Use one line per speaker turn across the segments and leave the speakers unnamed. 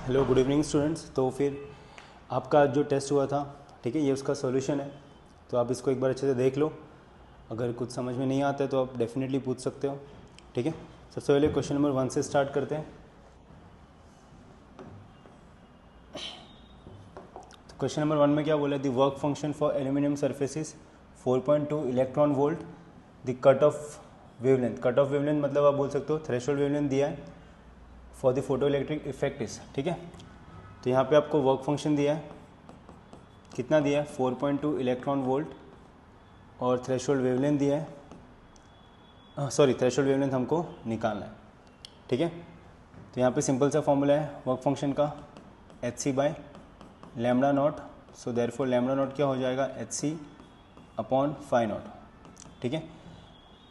Hello good evening students. तो फिर आपका जो टेस्ट हुआ था, ठीक है, ये उसका सॉल्यूशन है। तो आप इसको एक बार अच्छे से देख लो। अगर कुछ समझ में नहीं आता है तो आप डेफिनेटली पूछ सकते हो, ठीक है। सबसे पहले क्वेश्चन नंबर 1 से स्टार्ट करते हैं। तो क्वेश्चन नंबर 1 में क्या बोला है? The work function for aluminium surfaces 4.2 electron volt, the cut off wavelength. Cut off wavelength मतलब आप बोल सकते हो थ्रेशोल्ड वेवलेंथ दिया है for the photo electric effect is, ठीक है। तो यहाँ पे आपको वर्क फंक्शन दिया है, कितना दिया है? 4.2 इलेक्ट्रॉन वोल्ट, और थ्रेशोल्ड वेवलेंथ दिया है, सॉरी थ्रेशोल्ड वेवलेंथ हमको निकालना है, ठीक है। तो यहाँ पे सिंपल सा फॉर्मूला है वर्क फंक्शन का, H C by lambda naught. So therefore lambda naught क्या हो जाएगा? H C upon phi naught, ठीक है।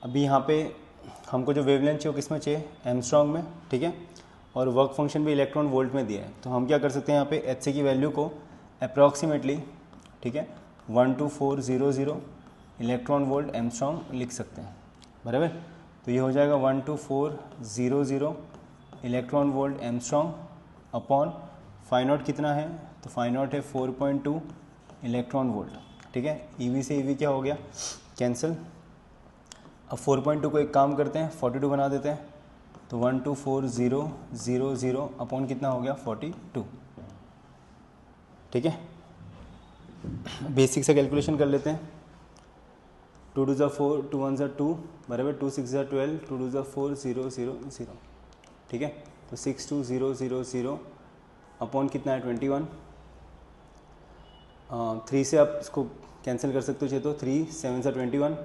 अभी यहाँ पे हमको जो वेवलेंथ चाहिए वो किस में चाहिए? एमस्ट्रॉन्ग में, ठीक है। और वर्क फंक्शन भी इलेक्ट्रॉन वोल्ट में दिया है। तो हम क्या कर सकते हैं यहाँ पे एच सी की वैल्यू को अप्रॉक्सीमेटली, ठीक है, 12400 इलेक्ट्रॉन वोल्ट एमस्ट्रॉन्ग लिख सकते हैं, बराबर। तो ये हो जाएगा 12400 electron volt angstrom upon phi naught कितना है? तो फाई नॉट है 4.2 इलेक्ट्रॉन वोल्ट, ठीक है। ईवी से ईवी क्या हो गया? कैंसिल। अब 4.2 को एक काम करते हैं 42 बना देते हैं। तो 12400 अपॉन कितना हो गया? 42, ठीक है। बेसिक से कैलकुलेशन कर लेते हैं। 2 2 4, 2 1 2, बराबर 2 6 12, 2 2 4 0 0 0, ठीक है। तो 62000 अपॉन कितना है? 21। 3 से आप इसको कैंसिल कर सकते हो चाहे तो। 3 7 21,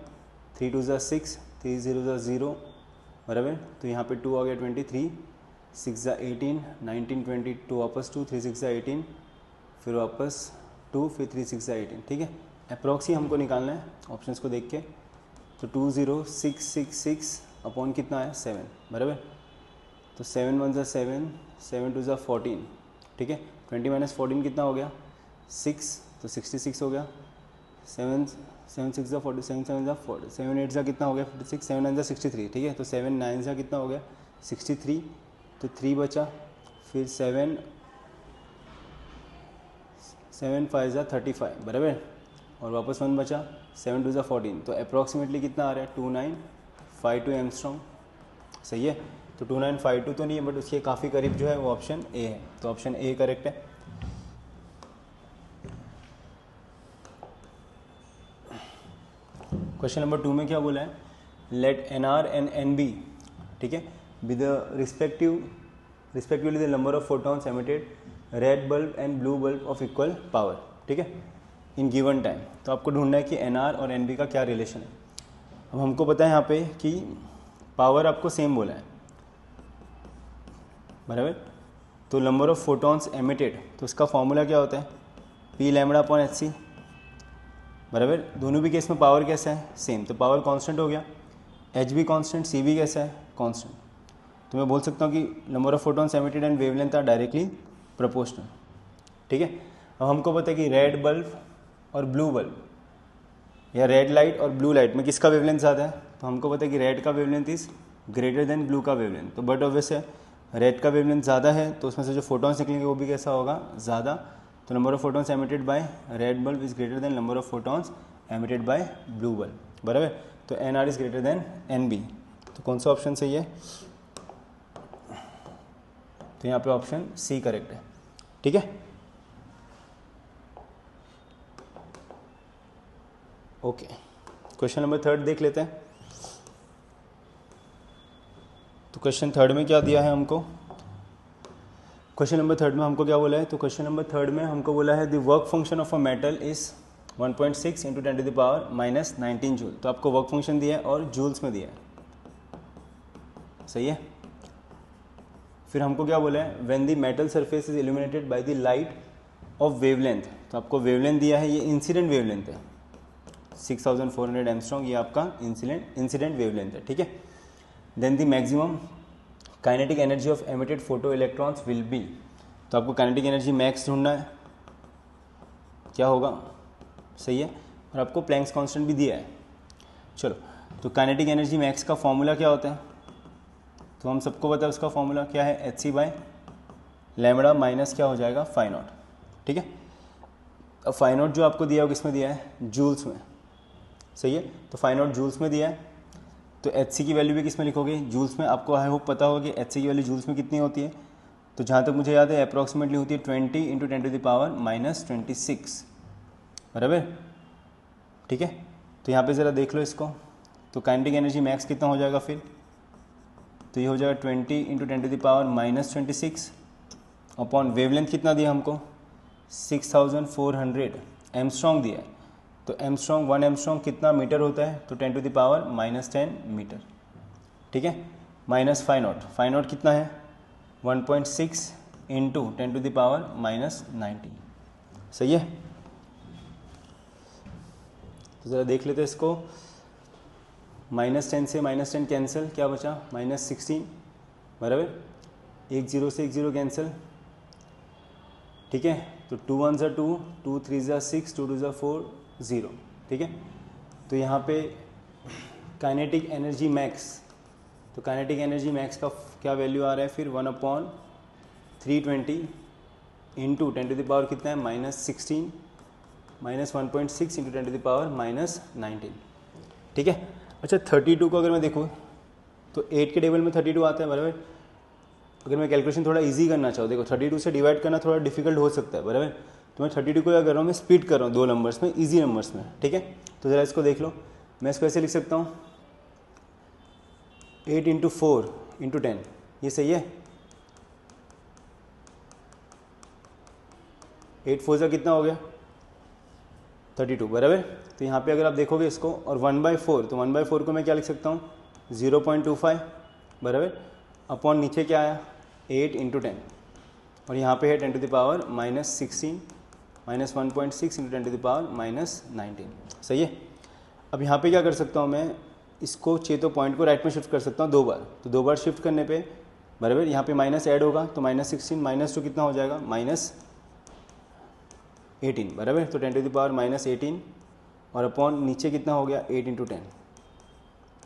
3 2 6, 3 0 0, बराबर। तो यहाँ पे 2 आ गया 23, 6 18, 19 20, 2 वापस 2, 3 6 18, फिर वापस 2, फिर 3 6 18, ठीक है। अप्रॉक्स ही हमको निकालना है ऑप्शंस को देख के। तो 20666 अपॉन कितना है? 7, बराबर। तो 7 1 7, 7 2 14, ठीक है। 20 माइनस 14 कितना हो गया? 6, तो 66 हो गया। 7 7 6 40, 7 7 40, 7 8 कितना हो गया? 56, 7 9 63, ठीक है। तो 7 9 कितना हो गया? 63, तो 3 बचा, फिर 7 5 35, बराबर। और वापस 1 बचा, 7 2 14। तो अप्रॉक्सीमेटली कितना आ रहा है? 2952 एमस्ट्रॉन्ग, सही है। तो 2952 तो नहीं है, बट उसके काफ़ी करीब जो है वो ऑप्शन ए है। तो ऑप्शन ए करेक्ट है। क्वेश्चन नंबर 2 में क्या बोला है? Let N R and N B, ठीक है, with respectively the number of photons emitted red bulb and blue bulb of equal power, ठीक है, इन गिवन टाइम। तो आपको ढूंढना है कि एन आर और एन बी का क्या रिलेशन है। अब हमको पता है यहाँ पे कि पावर आपको सेम बोला है, बराबर। तो नंबर ऑफ फोटॉन्स एमिटेड, तो उसका फॉर्मूला क्या होता है? P lambda upon H C, बराबर। दोनों भी केस में पावर कैसा है? सेम। तो पावर कांस्टेंट हो गया, एच भी कांस्टेंट, सी भी कैसा है? कांस्टेंट। तो मैं बोल सकता हूँ कि number of photons emitted and wavelength are directly proportional, ठीक है। अब हमको पता है कि रेड बल्ब और ब्लू बल्ब, या रेड लाइट और ब्लू लाइट में किसका वेवलेंथ ज़्यादा है? तो हमको पता है कि रेड का wavelength is greater then blue का वेवलेंथ। तो बट ऑब्वियस है रेड का वेवलेंथ ज़्यादा है, तो उसमें से जो फोटॉन्स निकलेंगे वो भी कैसा होगा? ज़्यादा। तो number of photons emitted by red bulb is greater than number of photons emitted by blue bulb, बराबर। तो N R is greater than N B. तो कौन सा ऑप्शन सही है? तो यहाँ पे ऑप्शन सी करेक्ट है, ठीक है। ओके, क्वेश्चन नंबर 3 देख लेते हैं। तो क्वेश्चन 3 में क्या दिया है हमको? क्वेश्चन नंबर 3 में हमको क्या बोला है? तो क्वेश्चन नंबर 3 में हमको बोला है the work function of a metal is 1.6 × 10⁻⁻19 joule. तो आपको वर्क फंक्शन दिया है और जूल्स में दिया है, सही है। फिर हमको क्या बोला है? When the metal surface is illuminated by the light of wavelength. तो आपको वेवलेंथ दिया है, ये इंसिडेंट वेवलेंथ है 6400 एमस्ट्रॉन्ग, ये आपका इंसिडेंट वेवलेंथ है, ठीक है। Then the maximum kinetic energy of emitted photo electrons will be. तो आपको काइनेटिक एनर्जी मैक्स ढूंढना है, क्या होगा? सही है। और आपको प्लैंक्स कांस्टेंट भी दिया है। चलो, तो काइनेटिक एनर्जी मैक्स का फॉर्मूला क्या होता है? तो हम सबको पता है उसका फॉर्मूला क्या है? H C by lambda minus क्या हो जाएगा फाई नॉट, ठीक है। अब फाई नॉट जो आपको दिया है वो किस में दिया है, जूल्स में, सही है। तो फाई नॉट जूल्स में दिया है, तो एच सी की वैल्यू भी किस में लिखोगे, जूल्स में। आपको आई होप पता होगा कि एच सी की वैल्यू जूल्स में कितनी होती है, तो जहाँ तक मुझे याद है अप्रॉक्सीमेटली होती है 20 इंटू 10⁻⁻26, बराबर, ठीक है। तो यहाँ पे ज़रा देख लो इसको, तो काइनेटिक एनर्जी मैक्स कितना हो जाएगा फिर, तो ये हो जाएगा 20 इंटू 10⁻⁻26 अपॉन वेवलेंथ कितना दिया हमको 6400 एमस्ट्रॉन्ग दिया है। तो एमस्ट्रॉन्ग 1 एमस्ट्रॉन्ग कितना मीटर होता है, तो 10⁻⁻10 मीटर, ठीक है। माइनस फाई नॉट कितना है 1.6 इंटू 10⁻⁻90, सही है। तो ज़रा देख लेते हैं इसको, -10 से -10 कैंसिल, क्या बचा -16, बराबर, 1 0 से 1 0 कैंसिल, ठीक है। तो 2 1 ज़ा 2, 2 3 ज़ा 6, 2 2 ज़ा 4 0, ठीक है। तो यहाँ पे काइनेटिक एनर्जी मैक्स, तो काइनेटिक एनर्जी मैक्स का क्या वैल्यू आ रहा है फिर 1/320 इंटू 10⁻, कितना है -16, -1.6 इंटू 10⁻⁻19, ठीक है। अच्छा 32 को अगर मैं देखूँ तो 8 के टेबल में 32 आता है, बराबर। अगर मैं कैलकुलेशन थोड़ा इजी करना चाहूँ, देखो 32 से डिवाइड करना थोड़ा डिफिकल्ट हो सकता है, बराबर। तो मैं 32 को क्या कर रहा हूँ, मैं स्प्लिट कर रहा हूँ 2 नंबर्स में, इजी नंबर्स में, ठीक है। तो ज़रा इसको देख लो, मैं इसको ऐसे लिख सकता हूँ 8 इंटू 4 इंटू 10, ये सही है। 8 4 कितना हो गया 32, बराबर। तो यहाँ पे अगर आप देखोगे इसको और 1/4, तो 1/4 को मैं क्या लिख सकता हूँ 0.25, बराबर, अपॉन नीचे क्या आया 8 इंटू 10, और यहाँ पे है 10⁻⁻16 -1.6 इंटू 10⁻⁻19, सही है। अब यहाँ पे क्या कर सकता हूँ मैं, इसको चाहिए तो पॉइंट को राइट में शिफ्ट कर सकता हूँ 2 बार, तो 2 बार शिफ्ट करने पे, बराबर, यहाँ पे माइनस ऐड होगा, तो -16 -2 कितना हो जाएगा -18, बराबर। तो 10⁻⁻18 और अपॉन नीचे कितना हो गया 8 इंटू 10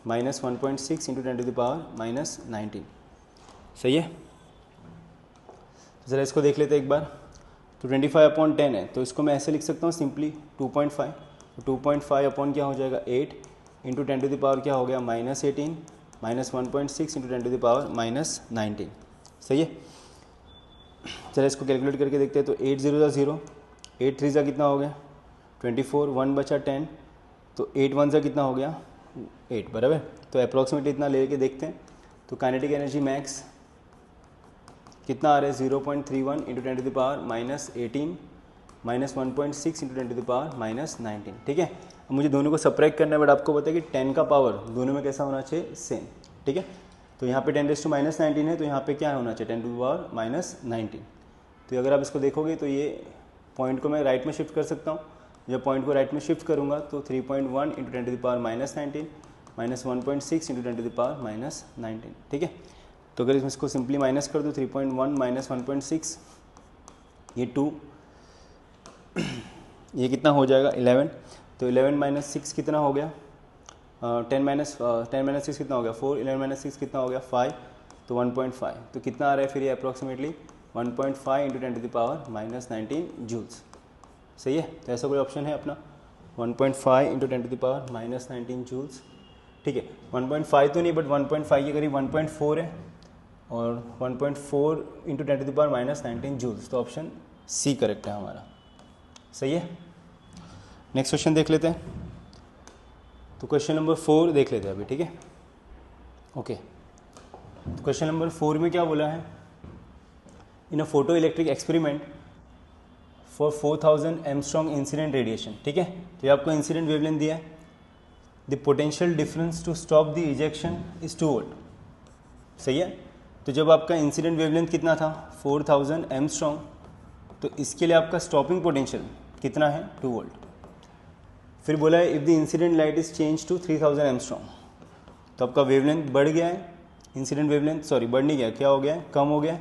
-1.6 इंटू 10⁻⁻19, सही है। ज़रा इसको देख लेते हैं एक बार, तो 25/10 है, तो इसको मैं ऐसे लिख सकता हूँ सिंपली 2.5, तो 2.5 अपॉन क्या हो जाएगा 8 इंटू 10⁻, क्या हो गया -18 -1.6 इंटू 10⁻⁻19, सही है। चलो इसको कैलकुलेट करके देखते हैं, तो 8 0 ज़ा 0, 8 3 ज़ा कितना हो गया 24, 1 बचा 10, तो 8 1 ज़ा कितना हो गया 8, बराबर। तो अप्रॉक्सीमेटली इतना लेके देखते हैं, तो काइनेटिक एनर्जी मैक्स कितना आ रहा है 0.31 इंटू 10⁻⁻18 -1.6 इंटू 10⁻⁻19, ठीक है। अब मुझे दोनों को सब्ट्रैक्ट करना है, बट आपको पता है कि 10 का पावर दोनों में कैसा होना चाहिए, सेम, ठीक है। तो यहाँ पे 10⁻⁻19 है, तो यहाँ पे क्या होना चाहिए 10⁻⁻19। तो अगर आप इसको देखोगे तो ये पॉइंट को मैं राइट में शिफ्ट कर सकता हूँ, जब पॉइंट को राइट में शिफ्ट करूँगा तो 3.1 इंटू 10⁻⁻19 -1.6 इंटू 10⁻⁻19, ठीक है। तो अगर इसको सिंपली माइनस कर दूँ 3.1 - 1.6, ये 2, ये कितना हो जाएगा 11, तो 11 - 6 कितना हो गया 10 - 6 कितना हो गया 4, 11 - 6 कितना हो गया 5, तो 1.5, तो कितना आ रहा है फिर ये अप्रॉक्सीमेटली 1.5 इंटू 10⁻⁻19 जूल्स, सही है। तो ऐसा कोई ऑप्शन है अपना 1.5 इंटू 10⁻⁻19 जूल्स, ठीक है। 1.5 तो नहीं, बट 1.5 के करीब 1.4 है, और 1.4 इंटू 10⁻⁻19 जूल्स, तो ऑप्शन सी करेक्ट है हमारा, सही है। नेक्स्ट क्वेश्चन देख लेते हैं, तो क्वेश्चन नंबर 4 देख लेते हैं अभी, ठीक है, ओके। तो क्वेश्चन नंबर 4 में क्या बोला है, in a photo electric experiment for 4000 angstrom incident radiation, ठीक है। तो ये आपको इंसिडेंट वेवलेंथ दिया है, the potential difference to stop the ejection is 2 volt, सही है। तो जब आपका इंसिडेंट वेवलेंथ कितना था 4000 एमस्ट्रॉन्ग, तो इसके लिए आपका स्टॉपिंग पोटेंशियल कितना है 2 वोल्ट। फिर बोला है if the incident light is change to 3000 angstrom, तो आपका वेवलेंथ बढ़ गया है, इंसिडेंट वेवलेंथ सॉरी बढ़ नहीं गया, क्या हो गया है कम हो गया है,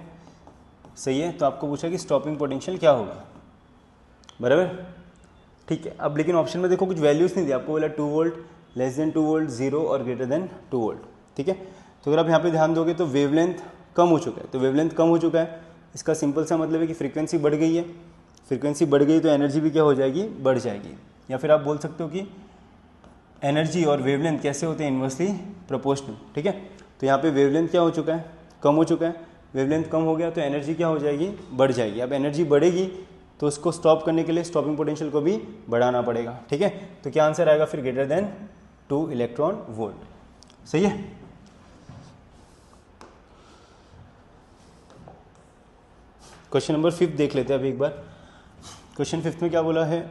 सही है। तो आपको पूछा कि स्टॉपिंग पोटेंशियल क्या होगा, बराबर, ठीक है। अब लेकिन ऑप्शन में देखो कुछ वैल्यूज़ नहीं दी, आपको बोला 2 वोल्ट, लेस देन 2 वोल्ट, 0 और ग्रेटर देन 2 वोल्ट, ठीक है। तो अगर आप यहाँ पे ध्यान दोगे तो वेवलेंथ कम हो चुका है, तो वेवलेंथ कम हो चुका है, इसका सिंपल सा मतलब है कि फ्रीक्वेंसी बढ़ गई है, फ्रीक्वेंसी बढ़ गई तो एनर्जी भी क्या हो जाएगी, बढ़ जाएगी। या फिर आप बोल सकते हो कि एनर्जी और वेवलेंथ कैसे होते हैं, इन्वर्सली प्रोपोर्शनल। ठीक है, तो यहाँ पे वेवलेंथ क्या हो चुका है, कम हो चुका है, वेवलेंथ कम हो गया तो एनर्जी क्या हो जाएगी, बढ़ जाएगी। अब एनर्जी बढ़ेगी तो उसको स्टॉप करने के लिए स्टॉपिंग पोटेंशियल को भी बढ़ाना पड़ेगा। ठीक है, तो क्या आंसर आएगा फिर, ग्रेटर देन 2 इलेक्ट्रॉन वोल्ट। सही है। क्वेश्चन नंबर 5 देख लेते हैं अभी एक बार। क्वेश्चन 5 में क्या बोला है,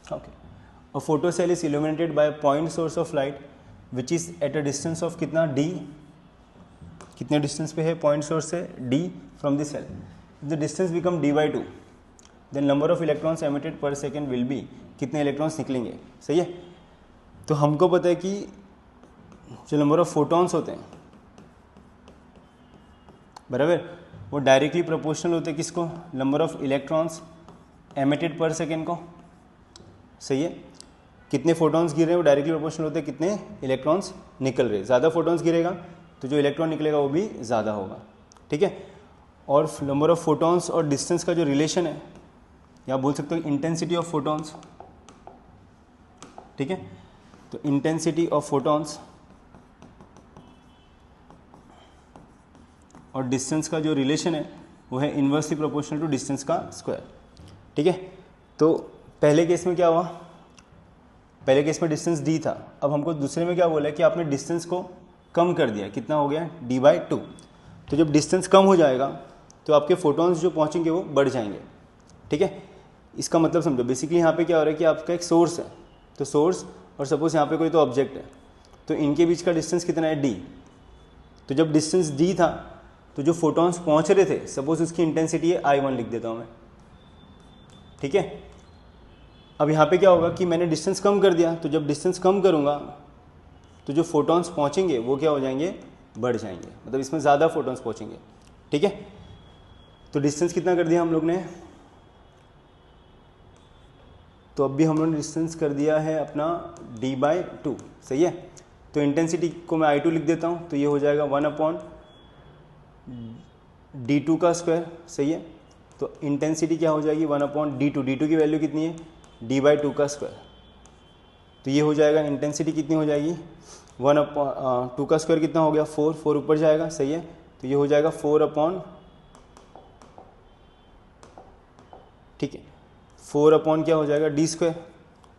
okay, a photo cell is illuminated by point source of light which is at a distance of कितना, d, कितने डिस्टेंस पे है पॉइंट सोर्स से, d from the cell. The distance become d/2 then number of electrons emitted per second will be, कितने electrons निकलेंगे। सही है, तो हमको पता है कि जो नंबर ऑफ फोटॉन्स होते हैं, बराबर, वो डायरेक्टली प्रोपोर्शनल होते हैं किसको, number of electrons emitted per second को। सही है, कितने फोटॉन्स गिर रहे हैं वो डायरेक्टली प्रोपोर्शनल होते हैं कितने इलेक्ट्रॉन्स निकल रहे हैं। ज़्यादा फोटॉन्स गिरेगा तो जो इलेक्ट्रॉन निकलेगा वो भी ज़्यादा होगा। ठीक है, और नंबर ऑफ फोटॉन्स और डिस्टेंस का जो रिलेशन है, या बोल सकते हो इंटेंसिटी ऑफ फोटॉन्स। ठीक है, तो इंटेंसिटी ऑफ फोटॉन्स और डिस्टेंस का जो रिलेशन है वो है इन्वर्सली प्रोपोर्शनल टू डिस्टेंस का स्क्वायर। ठीक है, तो पहले केस में क्या हुआ, पहले केस में डिस्टेंस d था, अब हमको दूसरे में क्या बोला है कि आपने डिस्टेंस को कम कर दिया, कितना हो गया, d/2। तो जब डिस्टेंस कम हो जाएगा तो आपके फोटॉन्स जो पहुंचेंगे वो बढ़ जाएंगे। ठीक है, इसका मतलब समझो, बेसिकली यहाँ पे क्या हो रहा है कि आपका एक सोर्स है, तो सोर्स और सपोज यहाँ पे कोई तो ऑब्जेक्ट है, तो इनके बीच का डिस्टेंस कितना है, d। तो जब डिस्टेंस d था तो जो फोटॉन्स पहुँच रहे थे, सपोज उसकी इंटेंसिटी है I1 लिख देता हूँ मैं। ठीक है, अब यहाँ पे क्या होगा कि मैंने डिस्टेंस कम कर दिया, तो जब डिस्टेंस कम करूँगा तो जो फोटॉन्स पहुँचेंगे वो क्या हो जाएंगे, बढ़ जाएंगे, मतलब इसमें ज़्यादा फोटॉन्स पहुँचेंगे। ठीक है, तो डिस्टेंस कितना कर दिया हम लोग ने, तो अब भी हम लोगों ने डिस्टेंस कर दिया है अपना d/2। सही है, तो इंटेंसिटी को मैं I2 लिख देता हूँ, तो ये हो जाएगा 1/d2 का स्क्वायर। सही है, तो इंटेंसिटी क्या हो जाएगी, 1/d2, d2 की वैल्यू कितनी है, d/2 का स्क्वायर। तो ये हो जाएगा, इंटेंसिटी कितनी हो जाएगी, 1/2 का स्क्वायर कितना हो गया, 4, 4 ऊपर जाएगा। सही है, तो ये हो जाएगा 4 ठीक है, 4 क्या हो जाएगा, d²।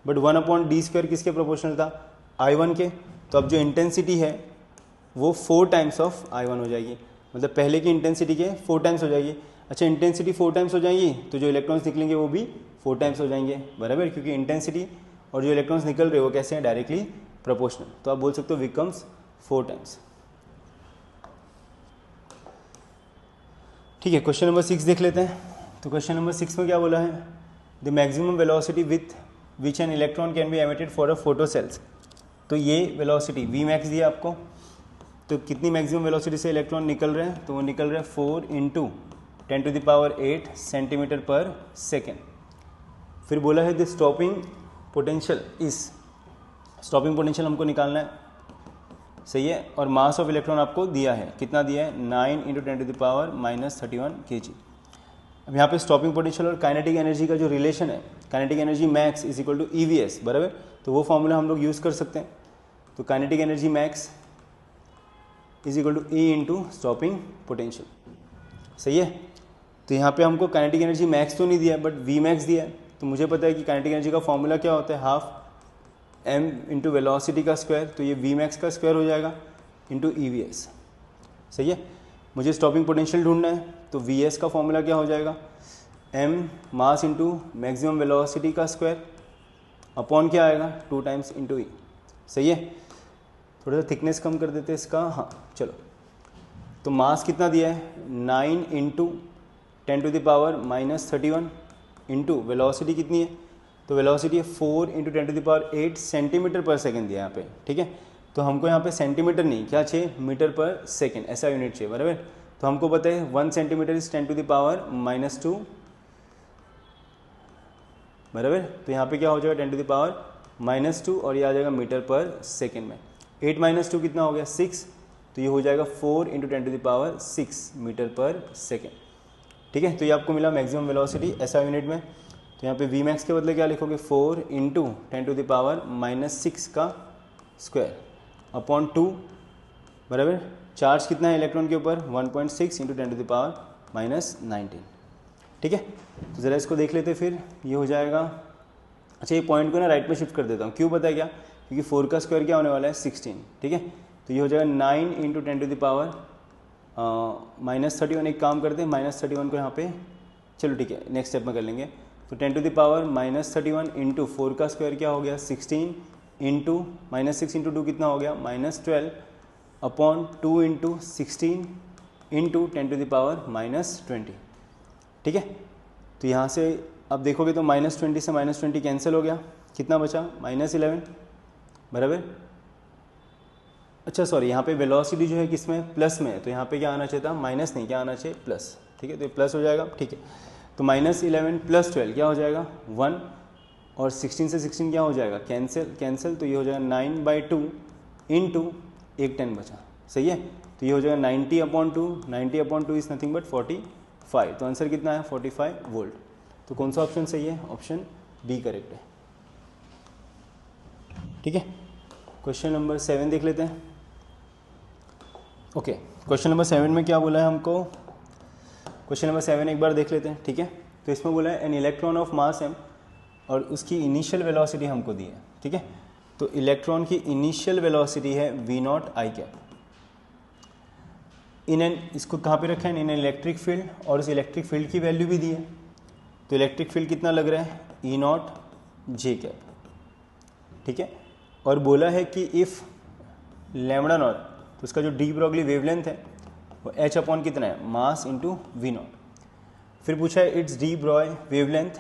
बट 1/d² किसके प्रोपोर्शनल था, I1 के। तो अब जो इंटेंसिटी है वो 4 टाइम्स ऑफ I1 हो जाएगी, मतलब पहले की इंटेंसिटी के 4 टाइम्स हो जाएगी। अच्छा, इंटेंसिटी 4 टाइम्स हो जाएगी तो जो इलेक्ट्रॉन्स निकलेंगे वो भी 4 टाइम्स हो जाएंगे, बराबर, क्योंकि इंटेंसिटी और जो इलेक्ट्रॉन्स निकल रहे हो वो कैसे हैं, डायरेक्टली प्रोपोर्शनल। तो आप बोल सकते हो बिकम्स 4 टाइम्स। ठीक है, क्वेश्चन नंबर 6 देख लेते हैं। तो क्वेश्चन नंबर 6 में क्या बोला है, the maximum velocity with which an electron can be emitted for a photo cells. तो ये वेलोसिटी वी मैक्स दिया आपको, तो कितनी मैक्सिमम वेलोसिटी से इलेक्ट्रॉन निकल रहे हैं, तो वो निकल रहे हैं 4 × 10⁸ सेंटीमीटर पर सेकेंड। फिर बोला है द स्टॉपिंग पोटेंशियल इस, स्टॉपिंग पोटेंशियल हमको निकालना है। सही है, और मास ऑफ इलेक्ट्रॉन आपको दिया है, कितना दिया है, 9 × 10⁻³ kg। अब यहाँ पे स्टॉपिंग पोटेंशियल और काइनेटिक एनर्जी का जो रिलेशन है, kinetic energy max is equal to EVS, बराबर, तो वो फॉर्मूला हम लोग यूज़ कर सकते हैं। तो kinetic energy max is equal to E × stopping potential. सही है, तो यहाँ पे हमको काइनेटिक एनर्जी मैक्स तो नहीं दिया है बट V मैक्स दिया है, तो मुझे पता है कि काइनेटिक एनर्जी का फॉर्मूला क्या होता है, हाफ m × वेलोसिटी का स्क्वायर, तो ये V मैक्स का स्क्वायर हो जाएगा इंटू EVS। सही है, मुझे स्टॉपिंग पोटेंशियल ढूंढना है, तो VS का फॉर्मूला क्या हो जाएगा, m mass into maximum velocity का स्क्वायर अपॉन क्या आएगा, 2 टाइम्स इंटू E। सही है, थोड़ा सा थिकनेस कम कर देते हैं इसका, हाँ चलो। तो मास कितना दिया है, 9 × 10⁻³ इंटू वेलोसिटी कितनी है, तो वेलोसिटी है 4 × 10⁸ सेंटीमीटर पर सेकेंड दिया है यहाँ पे। ठीक है, तो हमको यहाँ पे सेंटीमीटर नहीं, क्या चाहिए, मीटर पर सेकेंड, ऐसा यूनिट चाहिए, बराबर। तो हमको पता है 1 सेंटीमीटर इज 10⁻⁻², बराबर। तो यहाँ पे क्या हो जाएगा 10⁻⁻² और ये आ जाएगा मीटर पर सेकेंड में। 8 - 2 कितना हो गया, 6, तो ये हो जाएगा 4 × 10⁶ मीटर पर सेकेंड। ठीक है, तो ये आपको मिला मैक्सिमम वेलोसिटी ऐसा यूनिट में। तो यहाँ पे वी मैक्स के बदले क्या लिखोगे 4 × 10⁻⁶ का स्क्वायर अपॉन 2 बराबर। चार्ज कितना है इलेक्ट्रॉन के ऊपर 1.6 × 10⁻⁹। ठीक है, तो ज़रा इसको देख लेते फिर। ये हो जाएगा, अच्छा ये पॉइंट को ना राइट में शिफ्ट कर देता हूँ, क्यों पता है क्या, क्योंकि 4 का स्क्वायर क्या होने वाला है 16। ठीक है, तो ये हो जाएगा 9 × 10⁻⁻31। एक काम करते हैं -31 को यहाँ पे, चलो ठीक है नेक्स्ट स्टेप में कर लेंगे। तो 10⁻⁻31 इंटू 4 का स्क्वायर क्या हो गया 16 इंटू -6 इंटू 2 कितना हो गया -12 अपॉन 2 इंटू 16 इंटू 10⁻⁻20। ठीक है, तो यहाँ से अब देखोगे तो -20 से -20 कैंसिल हो गया, कितना बचा -11 बराबर। अच्छा सॉरी, यहाँ पे वेलोसिटी जो है किसमें प्लस में है, तो यहाँ पे क्या आना चाहिए था माइनस नहीं, क्या आना चाहिए प्लस। ठीक है, तो ये प्लस हो जाएगा। ठीक है, तो -11 + 12 क्या हो जाएगा 1 और 16 से 16 क्या हो जाएगा कैंसिल, तो ये हो जाएगा 9/2 इंटू एक 10 बचा। सही है, तो ये हो जाएगा 90/2, 90/2 इज़ नथिंग बट 45। तो आंसर कितना है 45 वोल्ट। तो कौन सा ऑप्शन सही है, ऑप्शन बी करेक्ट है। ठीक है, क्वेश्चन नंबर 7 देख लेते हैं। ओके, क्वेश्चन नंबर 7 में क्या बोला है हमको, क्वेश्चन नंबर 7 एक बार देख लेते हैं। ठीक है, तो इसमें बोला है an electron of mass m और उसकी इनिशियल वेलोसिटी हमको दी है। ठीक है, तो इलेक्ट्रॉन की इनिशियल वेलोसिटी है v0 i cap in an, इसको कहाँ पे रखा है इन इलेक्ट्रिक फील्ड, और उस इलेक्ट्रिक फील्ड की वैल्यू भी दी है। तो इलेक्ट्रिक फील्ड कितना लग रहा है E0 j कैप। ठीक है, और बोला है कि इफ़ λ0, तो उसका जो डी ब्रॉगली वेवलेंथ है वो h अपॉन कितना है मास इंटू v0। फिर पूछा है it's de Broglie wavelength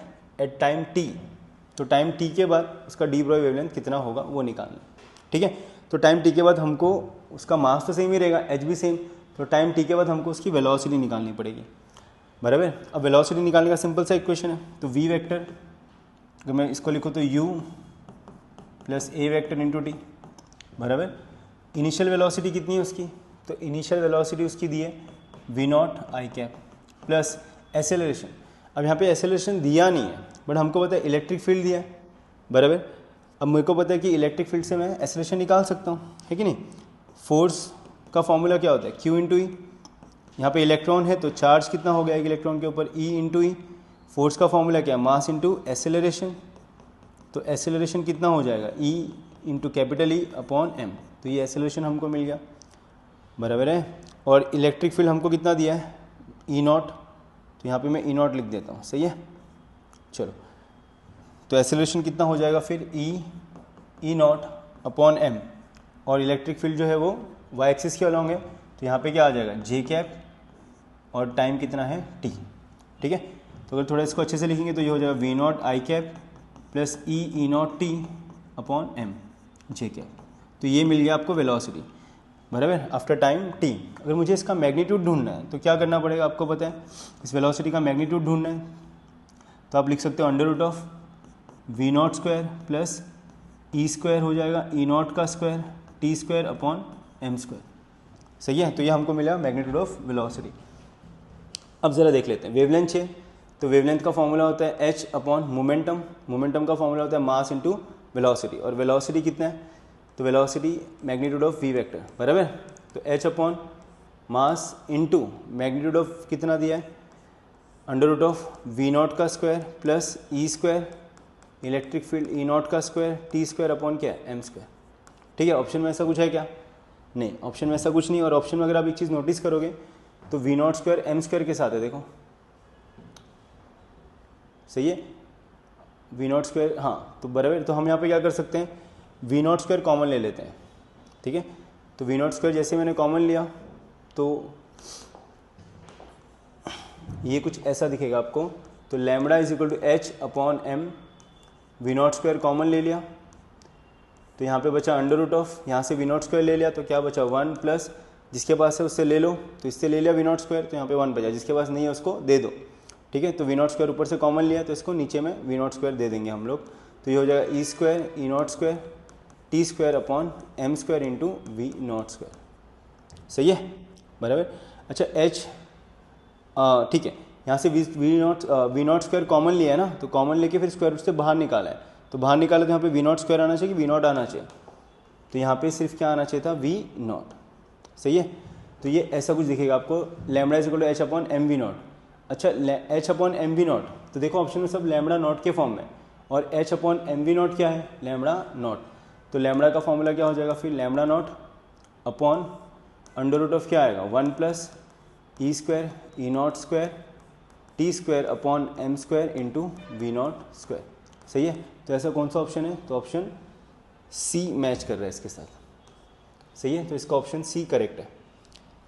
at time t, तो टाइम t के बाद उसका डी ब्रॉय वेवलेंथ कितना होगा वो निकालना। ठीक है, तो टाइम t के बाद हमको उसका मास तो सेम ही रहेगा, h भी सेम, तो टाइम t के बाद हमको उसकी वेलोसिटी निकालनी पड़ेगी बराबर। अब वेलोसिटी निकालने का सिंपल सा इक्वेशन है, तो v वेक्टर अगर मैं इसको लिखूँ तो u plus a vector into T बराबर। इनिशियल वेलोसिटी कितनी है उसकी, तो इनिशियल वेलोसिटी उसकी दी है v0 i cap plus acceleration. अब यहाँ पे एसेलरेशन दिया नहीं है बट हमको पता है इलेक्ट्रिक फील्ड दिया है बराबर। अब मेरे को पता है कि इलेक्ट्रिक फील्ड से मैं एसेलरेशन निकाल सकता हूँ, है कि नहीं। फोर्स का फॉर्मूला क्या होता है Q इंटू ई, यहाँ पे इलेक्ट्रॉन है तो चार्ज कितना हो गया एक इलेक्ट्रॉन के ऊपर E इंटू ई। फोर्स का फॉर्मूला क्या है मास इंटू एसेलरेशन, तो एसेलरेशन कितना हो जाएगा E into capital E upon m। तो ये एसेलरेशन हमको मिल गया बराबर है। और इलेक्ट्रिक फील्ड हमको कितना दिया है E0, तो यहाँ पे मैं E0 लिख देता हूँ। सही है, चलो तो एसेलरेशन कितना हो जाएगा फिर E0 अपॉन m, और इलेक्ट्रिक फील्ड जो है वो y एक्सिस के अलॉन्ग है, तो यहाँ पे क्या आ जाएगा j कैप और टाइम कितना है t। ठीक है, तो अगर थोड़ा इसको अच्छे से लिखेंगे तो ये हो जाएगा v0 i cap plus E0 t upon m j cap. तो ये मिल गया आपको वेलोसिटी बराबर आफ्टर टाइम t। अगर मुझे इसका मैग्नीट्यूड ढूंढना है तो क्या करना पड़ेगा, आपको पता है इस वेलोसिटी का मैग्नीट्यूड ढूंढना है, तो आप लिख सकते हो √v0² प्लस E² हो जाएगा E0 का स्क्वायर t² अपॉन m²। सही है, तो ये हमको मिला मैग्नीट्यूड ऑफ वेलोसिटी। अब ज़रा देख लेते हैं वेवलेंथ है, तो वेवलेंथ का फॉर्मूला होता है h अपॉन मोमेंटम, मोमेंटम का फॉर्मूला होता है मास इंटू वेलोसिटी, और वेलोसिटी कितना है, तो velocity magnitude of v vector बराबर। तो h upon mass into magnitude of कितना दिया है √v0 का square plus E², electric field E0 का स्क्वायर t² अपॉन क्या है m²। ठीक है, ऑप्शन में ऐसा कुछ है क्या, नहीं ऑप्शन में ऐसा कुछ नहीं। और ऑप्शन में अगर आप एक चीज़ नोटिस करोगे तो v0² m² के साथ है, देखो सही है v0², हाँ तो बराबर। तो हम यहाँ पे क्या कर सकते हैं v0² कॉमन ले लेते हैं। ठीक है, तो v0² जैसे मैंने कॉमन लिया तो ये कुछ ऐसा दिखेगा आपको, तो lambda is equal to h upon m, v0² common ले लिया तो यहाँ पे बचा √, यहाँ से v0² ले लिया तो क्या बचा 1 प्लस जिसके पास है उससे ले लो, तो इससे ले लिया v0², तो यहाँ पे 1 बचा, जिसके पास नहीं है उसको दे दो। ठीक है, तो v0² ऊपर से कॉमन लिया तो इसको नीचे में v0² दे देंगे हम लोग, तो ये हो जाएगा E² E0² t² upon m² into v0²। सही है, बराबर। अच्छा एच, ठीक है, यहाँ से वी नॉट स्क्वायर कॉमन लिया है ना, तो कॉमन लेके फिर स्क्वायर रूट से बाहर निकाला है, तो बाहर निकाला तो यहाँ पे वी नॉट स्क्वायर आना चाहिए कि वी नॉट आना चाहिए, तो यहाँ पे सिर्फ क्या आना चाहिए था, वी नॉट। सही है, तो ये ऐसा कुछ दिखेगा आपको, lambda is equal to h upon M we nought. अच्छा h upon M we nought, तो देखो ऑप्शन में सब लैम्बडा नॉट के फॉर्म में, और H upon M we naught क्या है, लैम्बडा नॉट, तो लैम्बडा का फॉर्मूला क्या हो जाएगा फिर, lambda naught upon under root of क्या आएगा, 1 plus E square E naught square T square upon M square into V naught square. सही है, तो ऐसा कौन सा ऑप्शन है, तो ऑप्शन सी मैच कर रहा है इसके साथ। सही है, तो इसका ऑप्शन सी करेक्ट है।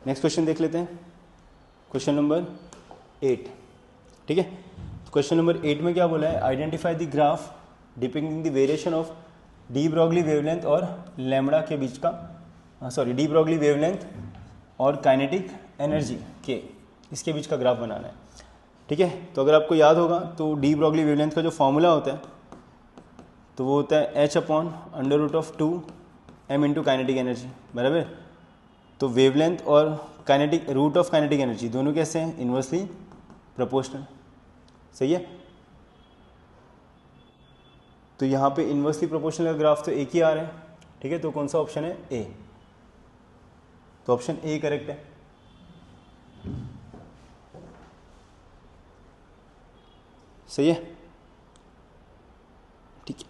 नेक्स्ट क्वेश्चन देख लेते हैं, क्वेश्चन नंबर 8। ठीक है, तो क्वेश्चन नंबर 8 में क्या बोला है, identify the graph depicting the variation of de Broglie wavelength और लैम्बडा के बीच का, सॉरी डी ब्रॉगली वेवलेंथ और काइनेटिक एनर्जी के इसके बीच का ग्राफ बनाना है। ठीक है, तो अगर आपको याद होगा तो डी ब्रॉगली वेवलेंथ का जो फॉर्मूला होता है तो वो होता है H upon under root of 2 M into kinetic energy, बराबर। तो वेवलेंथ और kinetic root of kinetic energy दोनों कैसे हैं, इन्वर्सली प्रोपोर्शनल। सही है, तो यहाँ पे इन्वर्सली प्रोपोर्शनल का ग्राफ तो एक ही आ रहा है। ठीक है, तो कौन सा ऑप्शन है, ए, तो ऑप्शन ए करेक्ट है। सही है, ठीक है,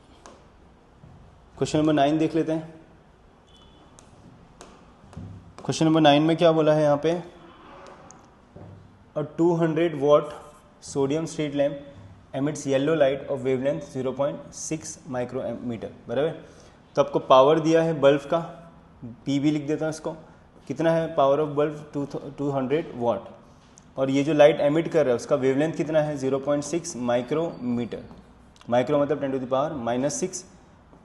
क्वेश्चन नंबर 9 देख लेते हैं। क्वेश्चन नंबर 9 में क्या बोला है यहाँ पे, a 200 watt sodium street lamp emits yellow light of wavelength 0.6 micrometre, बराबर। तो आपको पावर दिया है बल्ब का, पी भी लिख देता हूँ इसको, कितना है पावर ऑफ बल्ब 200 वॉट, और ये जो लाइट एमिट कर रहा है उसका वेवलेंथ कितना है 0.6 माइक्रोमीटर। माइक्रो मतलब 10⁻⁻6,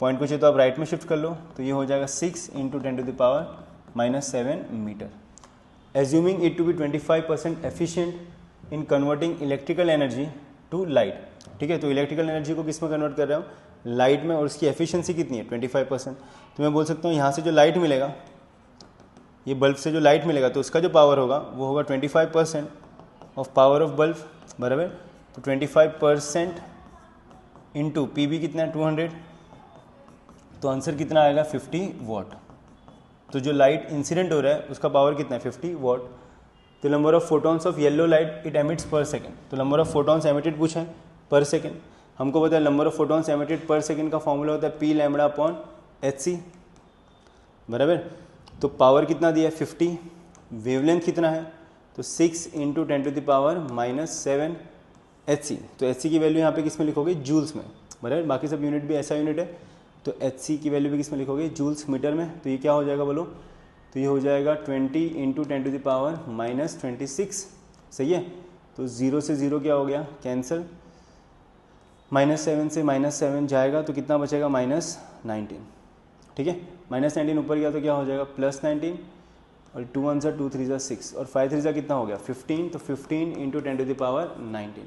पॉइंट को चाहिए तो आप राइट में शिफ्ट कर लो, तो ये हो जाएगा 6 × 10⁻⁻7 metre. Assuming it to be 25% efficient in converting electrical energy to light. ठीक है, तो इलेक्ट्रिकल एनर्जी को किस में कन्वर्ट कर रहा हूँ, लाइट में, और उसकी एफिशिएंसी कितनी है 25%। तो मैं बोल सकता हूँ यहाँ से जो लाइट मिलेगा, ये बल्ब से जो लाइट मिलेगा तो उसका जो पावर होगा वो होगा 25% ऑफ पावर ऑफ बल्ब, बराबर। तो 25% इंटू पी बी कितना है 200, तो आंसर कितना आएगा 50 वॉट। तो जो लाइट इंसिडेंट हो रहा है उसका पावर कितना है 50 वॉट। तो number of photons of yellow light it emits per second, तो नंबर ऑफ फोटॉन्स एमिटेड पूछा है पर सेकेंड। हमको पता है number of photons emitted per second का फॉर्मूला होता है P lambda upon H C, बराबर। तो पावर कितना दिया है 50, वेवलेंथ कितना है तो 6 × 10⁻⁻7 एच सी। तो एच सी की वैल्यू यहाँ पे किस में लिखोगे, जूल्स में, बराबर। बाकी सब यूनिट भी ऐसा यूनिट है, तो एच सी की वैल्यू भी किस में लिखोगे, जूल्स मीटर में। तो ये क्या हो जाएगा बोलो, तो ये हो जाएगा 20 × 10⁻⁻26। सही है, तो 0 से 0 क्या हो गया, कैंसिल, -7 से -7 जाएगा तो कितना बचेगा -19। ठीक है, -19 ऊपर गया तो क्या हो जाएगा +19, और 2 1 2 3 6 और 5 3 कितना हो गया 15, तो 15 × 10⁻19।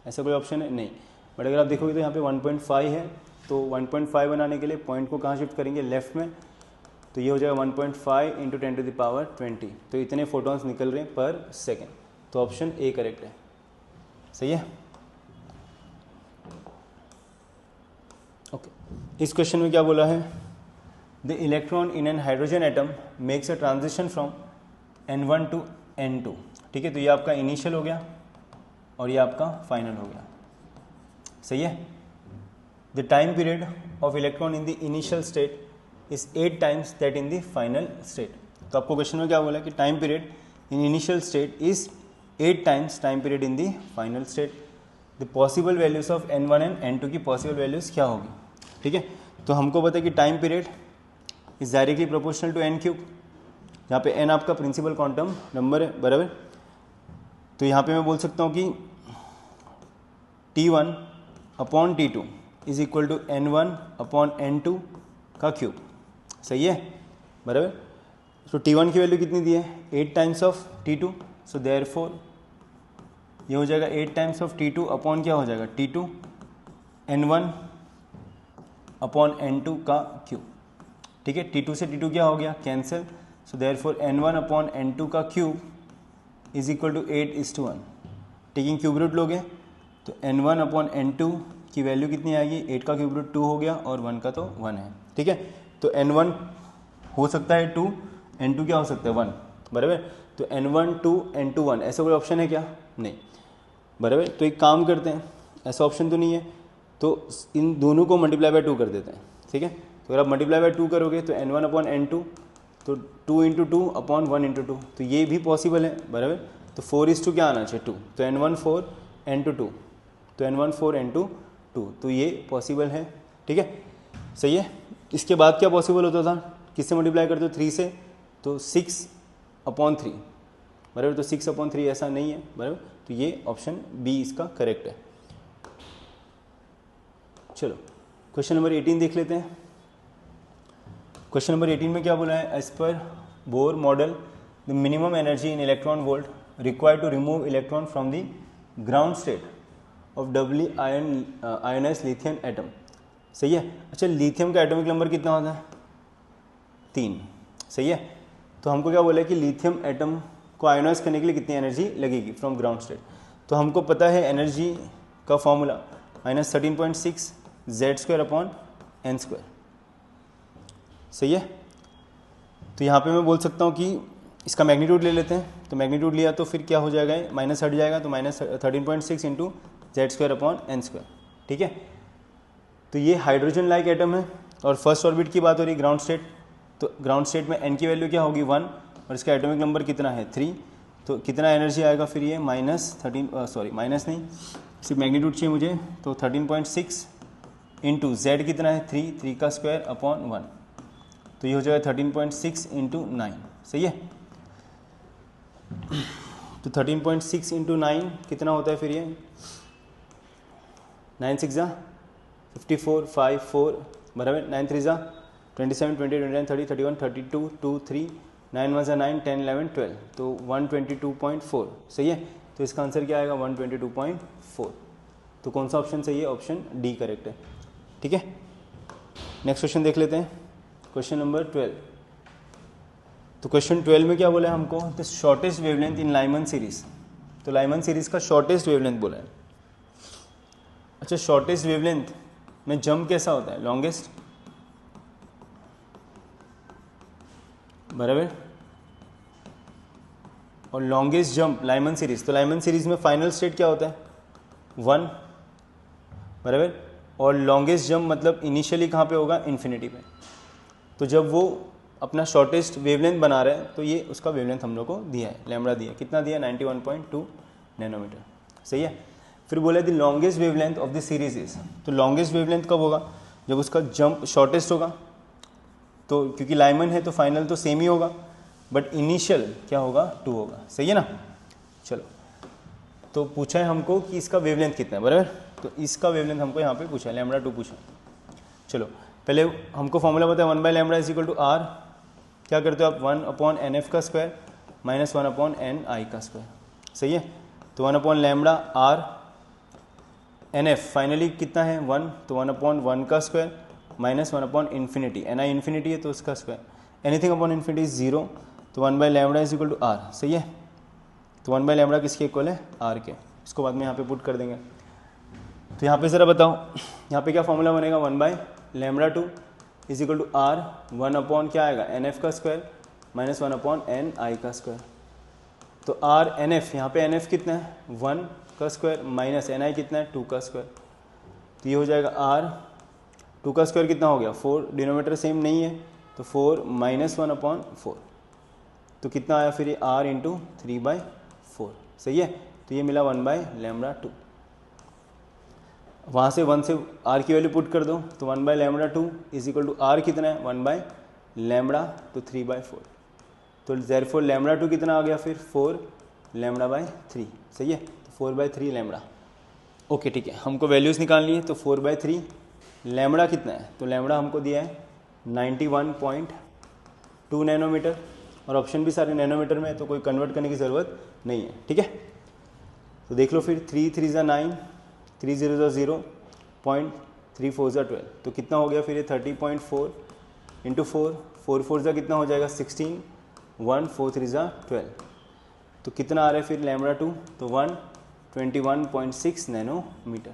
ऐसा कोई ऑप्शन है नहीं, बट अगर आप देखोगे तो यहाँ पे 1.5 है, तो 1.5 बनाने के लिए पॉइंट को कहाँ शिफ्ट करेंगे, लेफ्ट में, तो ये हो जाएगा 1.5 × 10⁻20। तो इतने फोटॉन्स निकल रहे हैं पर सेकेंड, तो ऑप्शन ए करेक्ट है। सही है, ओके। इस क्वेश्चन में क्या बोला है, the electron in an hydrogen atom makes a transition from N1 to N2। ठीक है, तो ये आपका इनिशियल हो गया और ये आपका फाइनल हो गया। सही है, the time period of electron in the initial state is 8 times that in the final state. तो आपको क्वेश्चन में क्या बोला कि time period in initial state is 8 times time period in the final state. The possible values of N1 and N2 की possible values क्या होगी। ठीक है, तो हमको पता है कि time period is directly proportional to n³, जहाँ पे n आपका प्रिंसिपल क्वांटम नंबर है, बराबर। तो यहाँ पे मैं बोल सकता हूँ कि T1 upon T2 is equal to N1 upon N2 का क्यूब। सही है, बराबर। तो T1 की वैल्यू कितनी दी है 8 times of T2, so therefore ये हो जाएगा 8 times ऑफ T2 अपॉन क्या हो जाएगा T2 N1 अपॉन N2 का क्यूब। ठीक है, T2 से T2 क्या हो गया cancel, so therefore n1 upon n2 का cube is equal to 8:1। Taking cube root लोगे तो n1 अपॉन n2 की वैल्यू कितनी आएगी, 8 का क्यूब रूट 2 हो गया और 1 का तो 1 है। ठीक है, तो n1 हो सकता है 2, n2 क्या हो सकता है 1, बराबर। तो n1 2 n2 1 ऐसा कोई ऑप्शन है क्या, नहीं, बराबर। तो एक काम करते हैं, ऐसा ऑप्शन तो नहीं है, तो इन दोनों को मल्टीप्लाई बाय 2 कर देते हैं। ठीक है, तो अगर आप मल्टीप्लाई बाय 2 करोगे तो n1 अपॉन n2, तो 2 इंटू 2 अपॉन 1 इंटू 2, तो ये भी पॉसिबल है, बराबर। तो 4:2 क्या आना चाहिए 2, तो n1 4 n2 2, तो n1 4 n2 2, तो ये पॉसिबल है। ठीक है, सही है। इसके बाद क्या पॉसिबल होता था, किससे मल्टीप्लाई करते हो 3 से, तो 6 अपॉन 3, बराबर। तो 6 अपॉन 3 ऐसा नहीं है, बराबर। तो ये ऑप्शन बी इसका करेक्ट है। चलो क्वेश्चन नंबर 18 देख लेते हैं। क्वेश्चन नंबर 18 में क्या बोला है, as per Bohr model the minimum energy in electron volt required to remove electron from the ground state of doubly ionized lithium atom. सही है। अच्छा, लिथियम का एटॉमिक नंबर कितना होता है, 3। सही है, तो हमको क्या बोला है कि लिथियम एटम को आयोनाइज करने के लिए कितनी एनर्जी लगेगी फ्रॉम ग्राउंड स्टेट। तो हमको पता है एनर्जी का फॉर्मूला -13.6 Z² अपॉन n²। सही है, तो यहाँ पे मैं बोल सकता हूँ कि इसका मैग्नीट्यूड ले लेते हैं, तो मैग्नीट्यूड लिया तो फिर क्या हो जाएगा, माइनस हट जाएगा, तो -13.6 इंटू Z² अपॉन n²। ठीक है, तो ये हाइड्रोजन लाइक एटम है और फर्स्ट ऑर्बिट की बात हो रही है ग्राउंड स्टेट, तो ग्राउंड स्टेट में n की वैल्यू क्या होगी 1 और इसका एटॉमिक नंबर कितना है 3, तो कितना एनर्जी आएगा फिर ये माइनस नहीं, सिर्फ मैग्नीट्यूड चाहिए मुझे, तो 13.6 इंटू Z कितना है 3 का स्क्वायर अपॉन 1, तो ये हो जाएगा 13.6 इंटू 9। सही है, तो 13.6 इंटू 9 कितना होता है फिर ये, 9 6 54 5 4, बराबर। 9 3 27 20 29 30 31 32 2 3 9 1 9 10 11 12, तो 122.4। सही है, तो इसका आंसर क्या आएगा 122.4। तो कौन सा ऑप्शन सही है, ऑप्शन डी करेक्ट है। ठीक है, नेक्स्ट क्वेश्चन देख लेते हैं, क्वेश्चन नंबर 12। तो क्वेश्चन 12 में क्या बोला है हमको, the shortest wavelength in Lyman series. तो लाइमन सीरीज का शॉर्टेस्ट वेवलेंथ बोला है। अच्छा, शॉर्टेस्ट वेवलेंथ में जंप कैसा होता है, लॉन्गेस्ट, बराबर। और लॉन्गेस्ट जंप लाइमन सीरीज, तो लाइमन सीरीज में फाइनल स्टेट क्या होता है 1, बराबर। और लॉन्गेस्ट जंप मतलब इनिशियली कहाँ पे होगा, इन्फिनिटी पे। तो जब वो अपना शॉर्टेस्ट वेवलेंथ बना रहे हैं तो ये उसका वेवलेंथ हम लोग को दिया है, लैम्बडा दिया है, कितना दिया 91.2 नैनोमीटर। सही है, फिर बोला the longest wavelength of the series is, तो लॉन्गेस्ट वेवलेंथ कब होगा, जब उसका जंप शॉर्टेस्ट होगा, तो क्योंकि लाइमन है तो फाइनल तो सेम ही होगा, बट इनिशियल क्या होगा 2 होगा। सही है ना। चलो, तो पूछा है हमको कि इसका वेवलेंथ कितना है, बराबर। तो इसका वेवलेंथ हमको यहाँ पे पूछा है, लैम्बडा 2 पूछा। चलो, पहले हमको फॉर्मूला पता है 1/λ इज इक्वल टू r, क्या करते हो आप 1/nf का स्क्वायर माइनस 1/ni का स्क्वायर। सही है, तो 1/λ r nf फाइनली कितना है 1, तो 1/1 का स्क्वायर माइनस 1/इंफिनिटी, ni इन्फिनिटी है तो उसका square, anything upon infinity is 0, तो 1/λ इज इक्वल टू r। सही है, तो 1/λ किसके इक्वल है, r के। इसको बाद में यहाँ पे पुट कर देंगे। तो यहाँ पे ज़रा बताओ, यहाँ पे क्या फॉर्मूला बनेगा 1/λ2 इज इक्वल टू r 1 क्या आएगा nf का स्क्वायर माइनस 1/ni का स्क्वायर। तो r nf, यहाँ पे nf कितना है 1 का स्क्वायर माइनस ni कितना है 2 का स्क्वायर, तो ये हो जाएगा r 2 का स्क्वायर कितना हो गया 4, डिनोमीटर सेम नहीं है तो 4 माइनस 1/4, तो कितना आया फिर ये r इंटू 3/4। सही है, तो ये मिला 1/λ2। वहाँ से 1 से r की वैल्यू पुट कर दो, तो 1/λ2 इज इक्वल टू r कितना है 1/λ, तो 3/4, तो देयरफॉर λ2 कितना आ गया फिर 4λ/3। सही है, तो 4/3λ। ओके, ठीक है, हमको वैल्यूज़ निकालनी है, तो 4/3 लैम्बडा कितना है, तो लैम्बडा हमको दिया है 91.2 नैनोमीटर, और ऑप्शन भी सारे नैनोमीटर में है तो कोई कन्वर्ट करने की ज़रूरत नहीं है। ठीक है, तो देख लो फिर 3 3 9, 3 0 0, 0.34 12, तो कितना हो गया फिर ये 30.4 इंटू 4 4 4 कितना हो जाएगा 16, 1 4 3 ज़ा 12, तो कितना आ रहा है फिर लैम्बडा 2, तो 121.6 नैनोमीटर,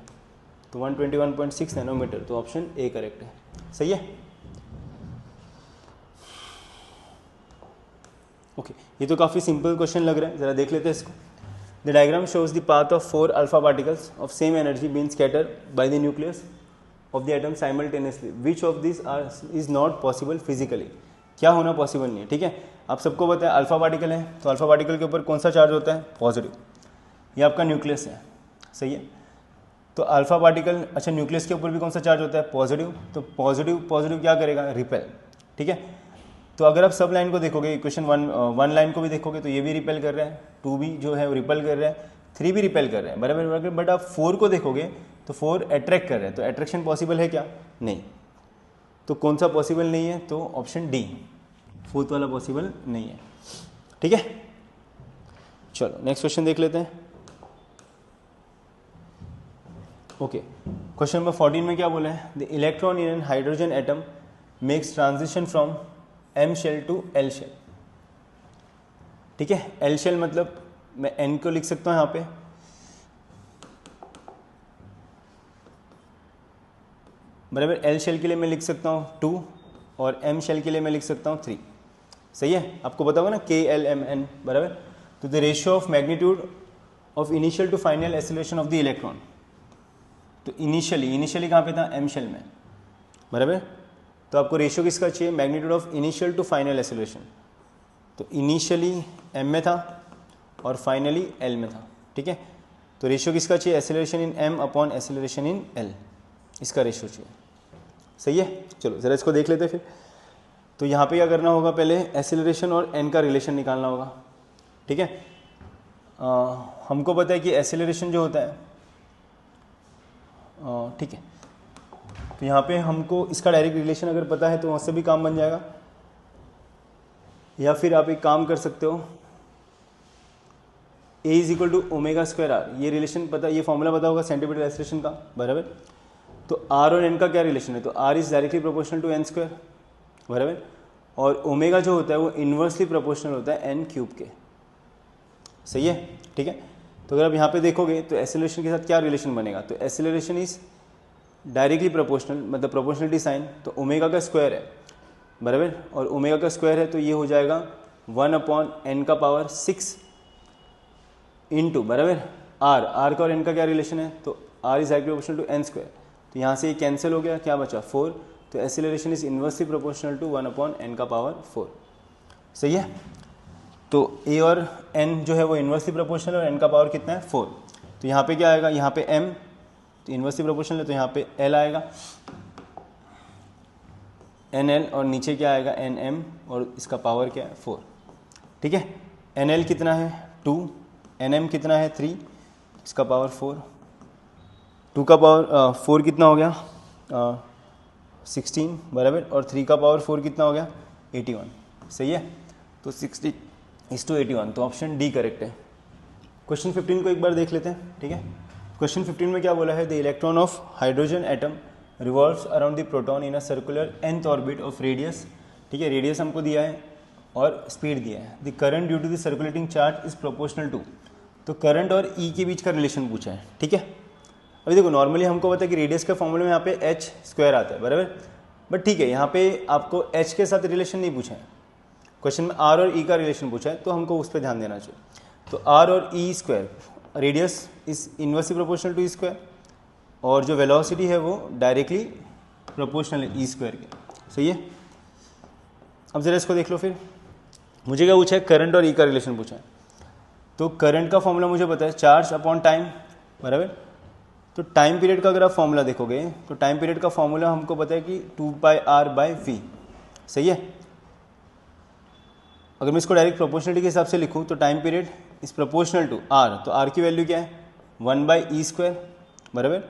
तो 121.6 नैनोमीटर, तो ऑप्शन ए करेक्ट है। सही है। ओके, ये तो काफ़ी सिंपल क्वेश्चन लग रहा है, ज़रा देख लेते हैं इसको। The diagram shows the path of 4 alpha particles of same energy been scattered by the nucleus of the atom simultaneously, which of this are is not possible physically. क्या होना पॉसिबल नहीं है, ठीक है। आप सबको पता है अल्फा पार्टिकल है, तो अल्फा पार्टिकल के ऊपर कौन सा चार्ज होता है, पॉजिटिव, ये आपका न्यूक्लियस है। सही है, तो अल्फा पार्टिकल, अच्छा न्यूक्लियस के ऊपर भी कौन सा चार्ज होता है, पॉजिटिव, तो पॉजिटिव क्या करेगा, रिपेल, ठीक है। तो अगर आप सब लाइन को देखोगे, इक्वेशन वन लाइन को भी देखोगे तो ये भी रिपेल कर रहा है, 2 भी जो है वो रिपेल कर रहा है, 3 भी रिपेल कर रहे हैं, बराबर। बट आप 4 को देखोगे तो 4 अट्रैक्ट कर रहे हैं, तो अट्रैक्शन पॉसिबल है क्या, नहीं। तो कौन सा पॉसिबल नहीं है, तो ऑप्शन डी, 4th वाला पॉसिबल नहीं है, ठीक है। चलो नेक्स्ट क्वेश्चन देख लेते हैं। ओके, क्वेश्चन नंबर 14 में क्या बोला है, the electron in an hydrogen atom makes transition from M shell to L shell, ठीक है। एल शेल मतलब मैं एन को लिख सकता हूँ यहाँ पे, बराबर। एल शेल के लिए मैं लिख सकता हूँ 2 और एम शेल के लिए मैं लिख सकता हूँ 3। सही है, आपको पता होगा ना KLMN, बराबर। तो the ratio of magnitude of initial to final acceleration of the electron, तो इनिशियली कहाँ पे था, एम शेल में, बराबर। तो आपको रेशियो किसका चाहिए, magnitude of initial to final acceleration, तो इनिशियली एम में था और फाइनली एल में था, ठीक है। तो रेशियो किसका चाहिए, acceleration in M upon acceleration in L, इसका रेशियो चाहिए। सही है, चलो ज़रा इसको देख लेते हैं फिर। तो यहाँ पे क्या करना होगा, पहले एक्सेलरेशन और एन का रिलेशन निकालना होगा, ठीक है। हमको पता है कि एक्सेलरेशन जो होता है, ठीक है, तो यहाँ पे हमको इसका डायरेक्ट रिलेशन अगर पता है तो वहाँ से भी काम बन जाएगा, या फिर आप एक काम कर सकते हो, A is equal to omega square R, ये रिलेशन पता, ये फॉर्मूला पता होगा सेंटीमीटर एक्सेलरेशन का, बराबर। तो R और N का क्या रिलेशन है, तो R is directly proportional to N square, बराबर। और ओमेगा जो होता है वो इन्वर्सली प्रोपोर्शनल होता है N क्यूब के। सही है, ठीक है। तो अगर आप यहाँ पे देखोगे तो एक्सेलरेशन के साथ क्या रिलेशन बनेगा, तो एक्सेलरेशन इज डायरेक्टली प्रोपोर्शनल, मतलब प्रोपोर्शनलिटी साइन, तो ओमेगा का स्क्वायर है, बराबर। और ओमेगा का स्क्वायर है तो ये हो जाएगा 1/n का पावर 6 इंटू, बराबर, R का और N का क्या रिलेशन है, तो R is directly proportional to N square, तो यहाँ से ये कैंसिल हो गया, क्या बचा 4, तो acceleration is inversely proportional to 1/n का पावर 4। सही है, तो A और N जो है वो इन्वर्सली प्रोपोर्शनल और N का पावर कितना है 4, तो यहाँ पे क्या आएगा, यहाँ पे M, तो इन्वर्सली प्रोपोर्शनल है तो यहाँ पे L आएगा, NL, और नीचे क्या आएगा NM, और इसका पावर क्या है 4, ठीक है। NL कितना है 2, NM कितना है 3, इसका पावर 4, 2 का पावर 4 कितना हो गया 16, बराबर, और 3 का पावर 4 कितना हो गया 81। सही है, तो 60:81, तो ऑप्शन डी करेक्ट है। क्वेश्चन 15 को एक बार देख लेते हैं, ठीक है। क्वेश्चन 15 में क्या बोला है, the electron of hydrogen atom revolves around the proton in a circular nth orbit of radius, ठीक है। रेडियस हमको दिया है और स्पीड दिया है। The current due to the circulating charge is proportional to, तो करंट और ई के बीच का रिलेशन पूछा है, ठीक है। अभी देखो नॉर्मली हमको पता है कि रेडियस के फॉर्मूले में यहाँ पे h स्क्वायर आता है, बराबर, बट ठीक है यहाँ पे आपको h के साथ रिलेशन नहीं पूछा है, क्वेश्चन में r और e का रिलेशन पूछा है, तो हमको उस पर ध्यान देना चाहिए। तो r और e square, radius is inversely proportional to E square, और जो वेलोसिटी है वो डायरेक्टली प्रोपोर्शनल है ई स्क्वायर के। सही है, अब जरा इसको देख लो फिर। मुझे क्या पूछा है, करंट और ई का रिलेशन पूछा है, तो करंट का फॉर्मूला मुझे पता है चार्ज अपॉन टाइम, बराबर। तो टाइम पीरियड का अगर आप फॉर्मूला देखोगे तो टाइम पीरियड का फॉर्मूला हमको पता है कि 2πr/v। सही है, अगर मैं इसको डायरेक्ट प्रोपोर्शनलिटी के हिसाब से लिखूं तो time period is proportional to r, तो r की वैल्यू क्या है 1/e², बराबर,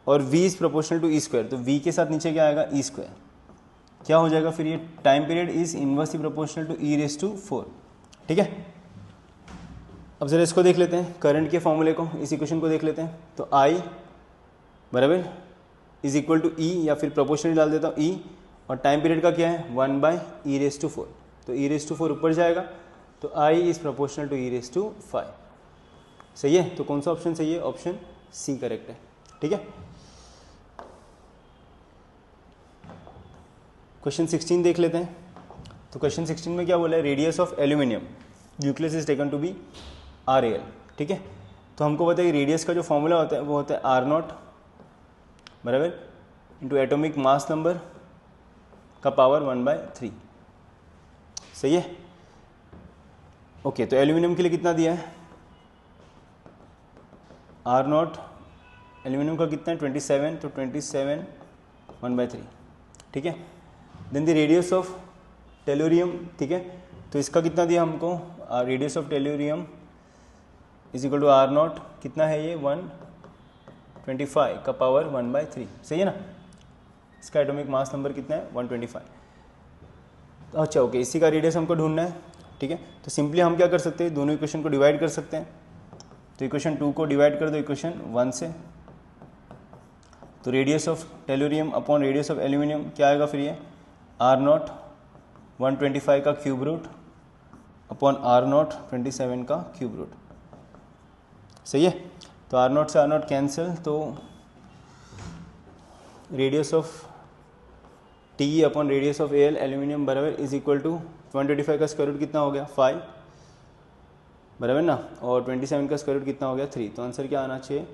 और v is proportional to e², तो v के साथ नीचे क्या आएगा e², क्या हो जाएगा फिर, ये time period is inversely proportional to e⁴, ठीक है। अब जरा इसको देख लेते हैं, करंट के फॉर्मूले को, इस इक्वेशन को देख लेते हैं। तो I बराबर इज इक्वल टू ई, या फिर प्रोपोर्शनल डाल देता हूँ ई, और टाइम पीरियड का क्या है 1/e⁴, तो e⁴ ऊपर जाएगा तो I is proportional to e raise to 5। सही है, तो कौन सा ऑप्शन सही है? ऑप्शन सी करेक्ट है। ठीक है, क्वेश्चन 16 देख लेते हैं। तो क्वेश्चन 16 में क्या बोला है? Radius of aluminium nucleus is taken to be RAL। ठीक है, तो हमको पता है रेडियस का जो फॉर्मूला होता है वो होता है R0 बराबर इंटू एटॉमिक मास नंबर का पावर 1/3। सही है, ओके। तो एल्यूमिनियम के लिए कितना दिया है? R0 एल्यूमिनियम का कितना है? 27, तो 27 1/3। ठीक है, then the radius of tellurium. ठीक है, तो इसका कितना दिया हमको? Radius of tellurium is equal to R0 कितना है ये? 125 का पावर 1/3। सही है ना, इसका एटॉमिक मास नंबर कितना है? 125। अच्छा ओके, इसी का रेडियस हमको ढूंढना है। ठीक है, तो सिंपली हम क्या कर सकते हैं? दोनों इक्वेशन को डिवाइड कर सकते हैं। तो इक्वेशन 2 को डिवाइड कर दो इक्वेशन 1 से, तो radius of tellurium upon radius of aluminium क्या आएगा फिर? ये R0 125 का क्यूब रूट अपॉन R0 27 का क्यूब रूट। सही है, तो R0 से R0 कैंसिल, तो radius of T upon radius of AL aluminium बराबर इज इक्वल टू 125 का स्क्वायर रूट कितना हो गया? 5 बराबर ना, और 27 का स्क्वायर रूट कितना हो गया? 3। तो आंसर क्या आना चाहिए?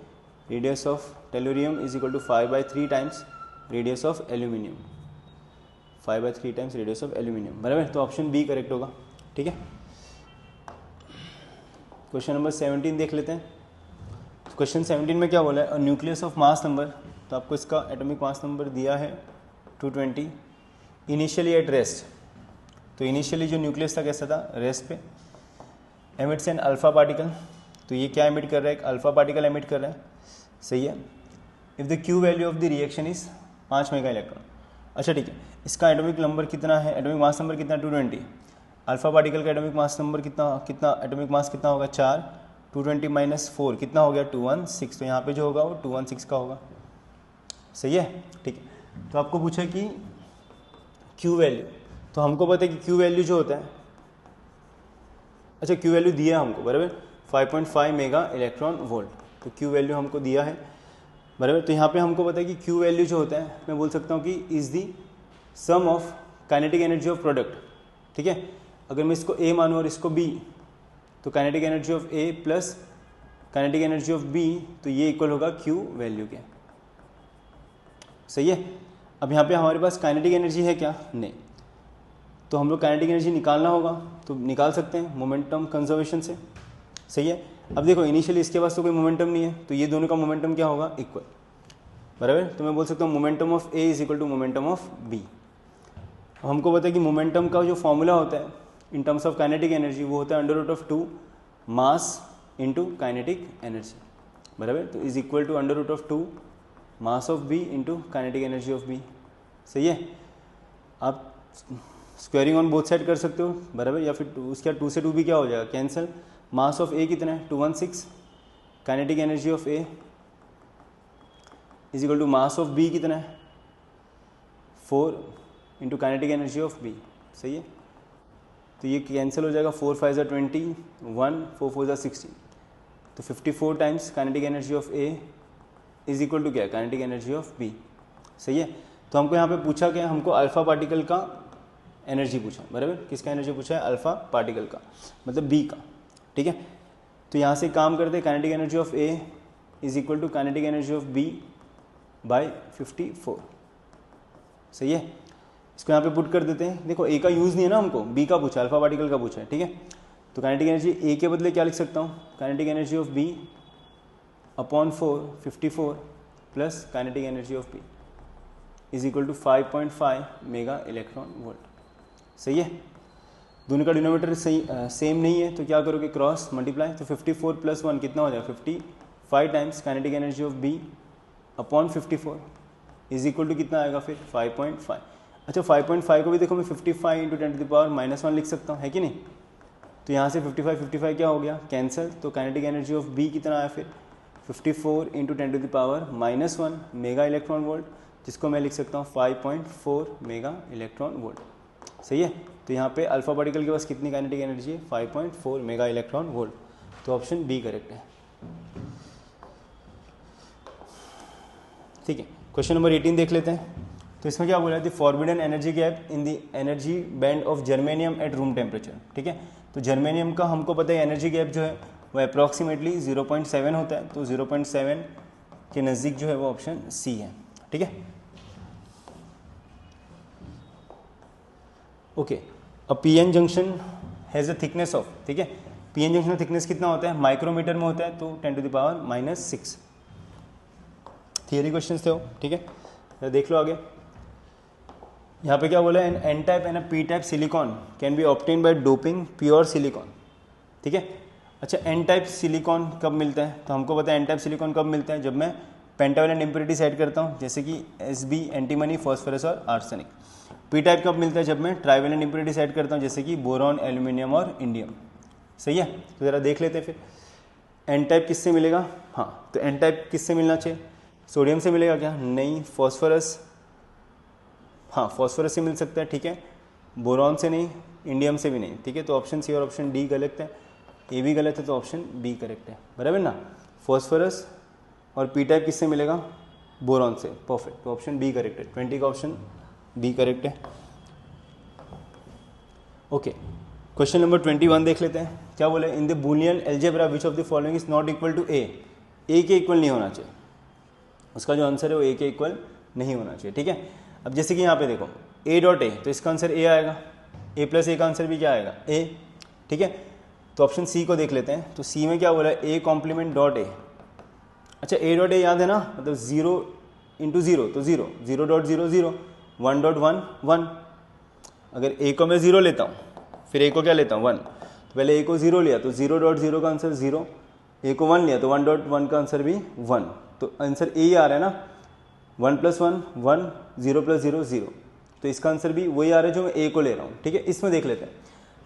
Radius of tellurium is equal to 5/3 times radius of aluminium, 5/3 times radius of aluminium बराबर। तो ऑप्शन बी करेक्ट होगा। ठीक है, क्वेश्चन नंबर 17 देख लेते हैं। तो क्वेश्चन 17 में क्या बोला है? न्यूक्लियस ऑफ मास नंबर, तो आपको इसका एटॉमिक मास नंबर दिया है 220 इनिशियली एट रेस्ट। तो इनिशियली जो न्यूक्लियस था कैसा था? रेस्ट पे। एमिट्स एन अल्फा पार्टिकल, तो ये क्या एमिट कर रहा है? एक अल्फा पार्टिकल एमिट कर रहा है। सही है, if the Q value of the reaction is 5 mega electron. अच्छा ठीक है, इसका एटॉमिक नंबर कितना है? एटॉमिक मास नंबर कितना? 220। अल्फा पार्टिकल का एटॉमिक मास नंबर कितना एटॉमिक मास कितना होगा? 4। 220 माइनस 4 कितना हो गया? 216। तो यहाँ पे जो होगा वो 216 का होगा। सही है, ठीक है। तो आपको पूछा कि क्यू वैल्यू, तो हमको पता है कि क्यू वैल्यू जो होता है, अच्छा क्यू वैल्यू दिया हमको बराबर 5.5 मेगा इलेक्ट्रॉन वोल्ट। तो क्यू वैल्यू हमको दिया है बराबर। तो यहाँ पे हमको पता है कि क्यू वैल्यू जो होता है, मैं बोल सकता हूँ कि is the sum of kinetic energy of product. ठीक है, अगर मैं इसको ए मानूँ और इसको बी, तो kinetic energy of A plus kinetic energy of B, तो ये इक्वल होगा क्यू वैल्यू के। सही है, अब यहाँ पे हमारे पास काइनेटिक एनर्जी है क्या? नहीं, तो हम लोग काइनेटिक एनर्जी निकालना होगा, तो निकाल सकते हैं मोमेंटम कंजर्वेशन से। सही है, अब देखो इनिशियली इसके पास तो कोई मोमेंटम नहीं है, तो ये दोनों का मोमेंटम क्या होगा? इक्वल बराबर। तो मैं बोल सकता हूँ momentum of A is equal to momentum of B. हमको पता है कि मोमेंटम का जो फॉर्मूला होता है in terms of kinetic energy वो होता है √2 मास इंटू काइनेटिक एनर्जी बराबर। तो is equal to √2 mass of B into kinetic energy of B. सही है, आप स्क्वायरिंग ऑन बोथ साइड कर सकते हो बराबर, या फिर उसके 2 से 2 भी क्या हो जाएगा? कैंसिल। मास ऑफ ए कितना है? 216। Kinetic energy of A is equal to mass of B कितना है? 4 into kinetic energy of B. सही है, तो ये कैंसिल हो जाएगा। 4 5 = 20, 1 4 4 = 16, तो 54 times kinetic energy of A is equal to क्या? Kinetic energy of B. सही है, तो हमको यहाँ पे पूछा क्या? हमको अल्फा पार्टिकल का एनर्जी पूछा बराबर। किसका एनर्जी पूछा है? अल्फा पार्टिकल का, मतलब बी का। ठीक है, तो यहाँ से काम करते हैं, kinetic energy of A is equal to kinetic energy of B by 54। सही है, इसको यहाँ पे पुट कर देते हैं। देखो ए का यूज़ नहीं है ना, हमको बी का पूछा, अल्फा पार्टिकल का पूछा है। ठीक है, तो काइनेटिक एनर्जी ए के बदले क्या लिख सकता हूँ? Kinetic energy of B upon 4 54 plus kinetic energy of B is equal to 5.5 mega electron volt. सही है, दोनों का डिनोमीटर सेम नहीं है, तो क्या करोगे? Cross multiply. तो 54 + 1 कितना हो जाएगा? 55 times kinetic energy of B upon 54 is equal to कितना आएगा फिर? 5.5। अच्छा 5.5 को भी देखो मैं 55 × 10⁻⁻1 लिख सकता हूँ, है कि नहीं? तो यहाँ से 55 क्या हो गया? कैंसिल। तो काइनेटिक एनर्जी ऑफ बी कितना आया फिर? 54 × 10⁻⁻1 मेगा इलेक्ट्रॉन वोल्ट, जिसको मैं लिख सकता हूँ 5.4 मेगा इलेक्ट्रॉन वोल्ट। सही है, तो यहाँ पे अल्फा पार्टिकल के पास कितनी काइनेटिक एनर्जी है, 5.4 मेगा इलेक्ट्रॉन वोल्ट, तो ऑप्शन बी करेक्ट है। ठीक है, क्वेश्चन नंबर 18 देख लेते हैं। तो इसमें क्या बोला है, the forbidden energy gap in the energy band of germanium at room temperature. ठीक है, तो जर्मेनियम का हमको पता है एनर्जी गैप जो है वो अप्रॉक्सीमेटली 0.7 होता है, तो 0.7 के नज़दीक जो है वो ऑप्शन सी है। ठीक है, ओके, अब P N junction has a thickness of, ठीक है, पी एन जंक्शन का थिकनेस कितना होता है, माइक्रोमीटर में होता है, तो 10⁻⁻⁶ थियरी क्वेश्चन थे वो। ठीक है, तो देख लो आगे, यहाँ पे क्या बोला है, N type and P type silicon can be obtain by doping pure silicon. ठीक है, अच्छा एन टाइप सिलिकॉन कब मिलता है, तो हमको पता है एन टाइप सिलिकॉन कब मिलता है, जब मैं पेंटावेलेंट इम्प्योरिटीज ऐड करता हूँ, जैसे कि Sb, एंटीमनी, फॉस्फोरस और आर्सेनिक। पी टाइप कब मिलता है, जब मैं ट्राइवेलेंट इम्प्योरिटीज ऐड करता हूँ, जैसे कि बोरॉन, एल्यूमिनियम और इंडियम। सही है, तो ज़रा देख लेते हैं फिर एन टाइप किससे मिलेगा। हाँ, तो एन टाइप किससे मिलना चाहिए, सोडियम से मिलेगा क्या, नहीं, फॉस्फोरस, हाँ फॉस्फोरस से मिल सकता है। ठीक है, बोरॉन से नहीं, इंडियम से भी नहीं। ठीक है, तो ऑप्शन सी और ऑप्शन डी गलत है, ए भी गलत है, तो ऑप्शन बी करेक्ट है, बराबर ना। फॉस्फोरस और पी टाइप किससे मिलेगा, बोरॉन से, परफेक्ट, तो ऑप्शन बी करेक्ट है, 20 का ऑप्शन बी करेक्ट है। ओके, क्वेश्चन नंबर 21 देख लेते हैं, क्या बोले, in the Boolean algebra which of the following is not equal to A के इक्वल नहीं होना चाहिए, उसका जो आंसर है वो ए के इक्वल नहीं होना चाहिए। ठीक है, अब जैसे कि यहाँ पे देखो ए डॉट ए, तो इसका आंसर ए आएगा, ए प्लस ए का आंसर भी क्या आएगा, ए। ठीक है, तो ऑप्शन सी को देख लेते हैं, तो सी में क्या बोला है, ए कॉम्प्लीमेंट डॉट ए। अच्छा ए डॉट ए याद है ना, मतलब 0 × 0 तो 0, 0.0 0, 1.1 1। अगर ए को मैं 0 लेता हूँ, फिर ए को क्या लेता हूँ 1, तो पहले ए को 0 लिया तो 0.0 का आंसर 0, ए को 1 लिया तो 1.1 का आंसर भी 1, तो आंसर ए ही आ रहा है ना, 1 + 1 1, 0 + 0 0, तो इसका आंसर भी वही आ रहा है जो मैं ए को ले रहा हूँ। ठीक है, इसमें देख लेते हैं,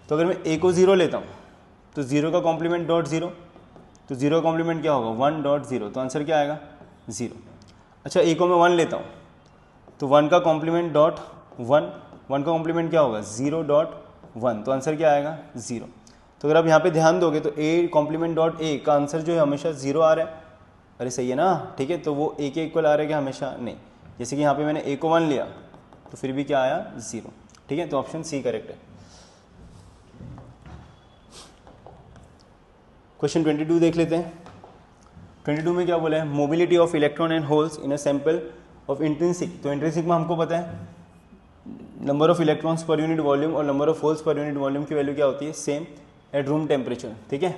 तो अगर मैं ए को 0 लेता हूँ तो 0 का कॉम्प्लीमेंट डॉट 0, तो 0 का कॉम्प्लीमेंट क्या होगा 1.0, तो आंसर क्या आएगा 0। अच्छा ए को मैं 1 लेता हूँ तो 1 का कॉम्प्लीमेंट डॉट 1, 1 का कॉम्प्लीमेंट क्या होगा 0.1, तो आंसर क्या आएगा 0। तो अगर आप यहाँ पे ध्यान दोगे तो ए कॉम्प्लीमेंट डॉट ए का आंसर जो है हमेशा 0 आ रहा है, अरे सही है ना। ठीक है, तो वो ए के इक्वल आ रहा है क्या, हमेशा नहीं, जैसे कि यहाँ पे मैंने ए को 1 लिया तो फिर भी क्या आया 0। ठीक है, तो ऑप्शन सी करेक्ट है। क्वेश्चन 22 देख लेते हैं। 22 में क्या बोला है, mobility of electron and holes in a sample of intrinsic. तो इंट्रिंसिक में हमको पता है number of electrons per unit volume और number of holes per unit volume की वैल्यू क्या होती है, सेम एट रूम टेम्परेचर। ठीक है,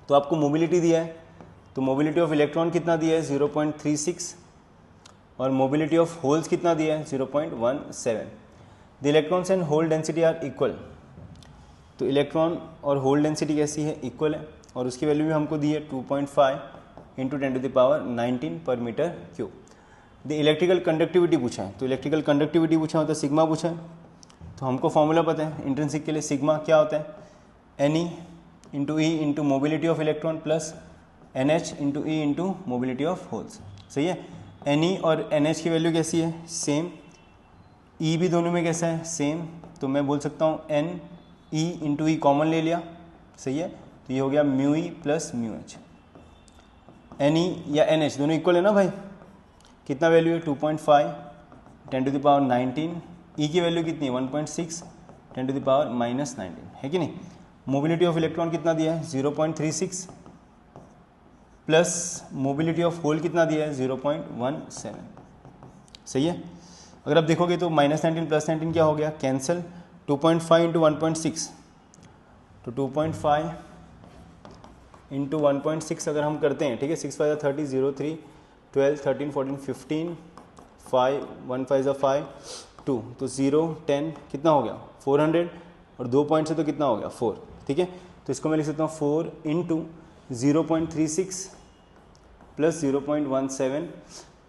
तो आपको मोबिलिटी दिया है, तो मोबिलिटी ऑफ इलेक्ट्रॉन कितना दिया है 0.36 और मोबिलिटी ऑफ होल्स कितना दिया है 0.17। The electrons and hole density are equal, तो इलेक्ट्रॉन और होल डेंसिटी कैसी है, इक्वल है, और उसकी वैल्यू भी हमको दी है 2.5 × 10⁻19 per metre cube. The electrical conductivity पूछा है, तो इलेक्ट्रिकल कंडक्टिविटी पूछा होता है, सिग्मा पूछा है, तो हमको फॉर्मूला पता है इंट्रिंसिक के लिए, सिग्मा क्या होता है NE × E × mobility of electron plus NH × E × mobility of holes. सही है, NE और NH की वैल्यू कैसी है, सेम, E भी दोनों में कैसा है, सेम, तो मैं बोल सकता हूँ NE × E कॉमन ले लिया। सही है, तो ये हो गया μE + μH। NE या NH दोनों इक्वल है ना भाई, कितना वैल्यू है 2.5 10⁻19, E की वैल्यू कितनी है 1.6 10⁻−19 है कि नहीं। मोबिलिटी ऑफ इलेक्ट्रॉन कितना दिया है 0.36 प्लस मोबिलिटी ऑफ होल कितना दिया है 0.17। सही है, अगर आप देखोगे तो -19 + 19 क्या हो गया, कैंसिल, 2.5 × 1.6, तो 2.5 × 1.6 अगर हम करते हैं, ठीक है, 6 5 30 0 3 12 13 14 15 5 1 5 5 2, तो 0 10 कितना हो गया 400, और 2 पॉइंट से तो कितना हो गया 4। ठीक है, तो इसको मैं लिख सकता हूँ 4 × 0.36 प्लस 0.17,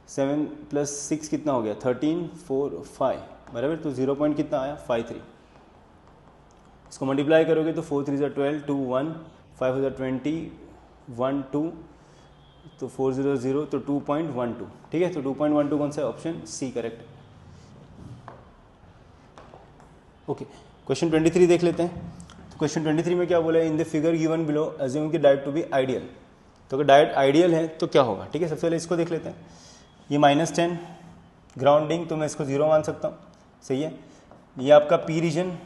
7 + 6 कितना हो गया 13 4 5 बराबर, तो 0 पॉइंट कितना आया 53। इसको मल्टीप्लाई करोगे तो 4 3 12 2 1 5 20 1 2, तो 4 0 0, तो 2.12। ठीक है, तो 2.12 कौन सा है, option C correct. Okay, question 23 देख लेते हैं। तो क्वेश्चन 23 में क्या बोला है, इन the figure given below assume कि डायोड टू बी आइडियल। तो अगर डायोड आइडियल है तो क्या होगा, ठीक है। सबसे पहले इसको देख लेते हैं। ये -10 ग्राउंडिंग, तो मैं इसको 0 मान सकता हूँ, सही है। ये आपका पी रीजन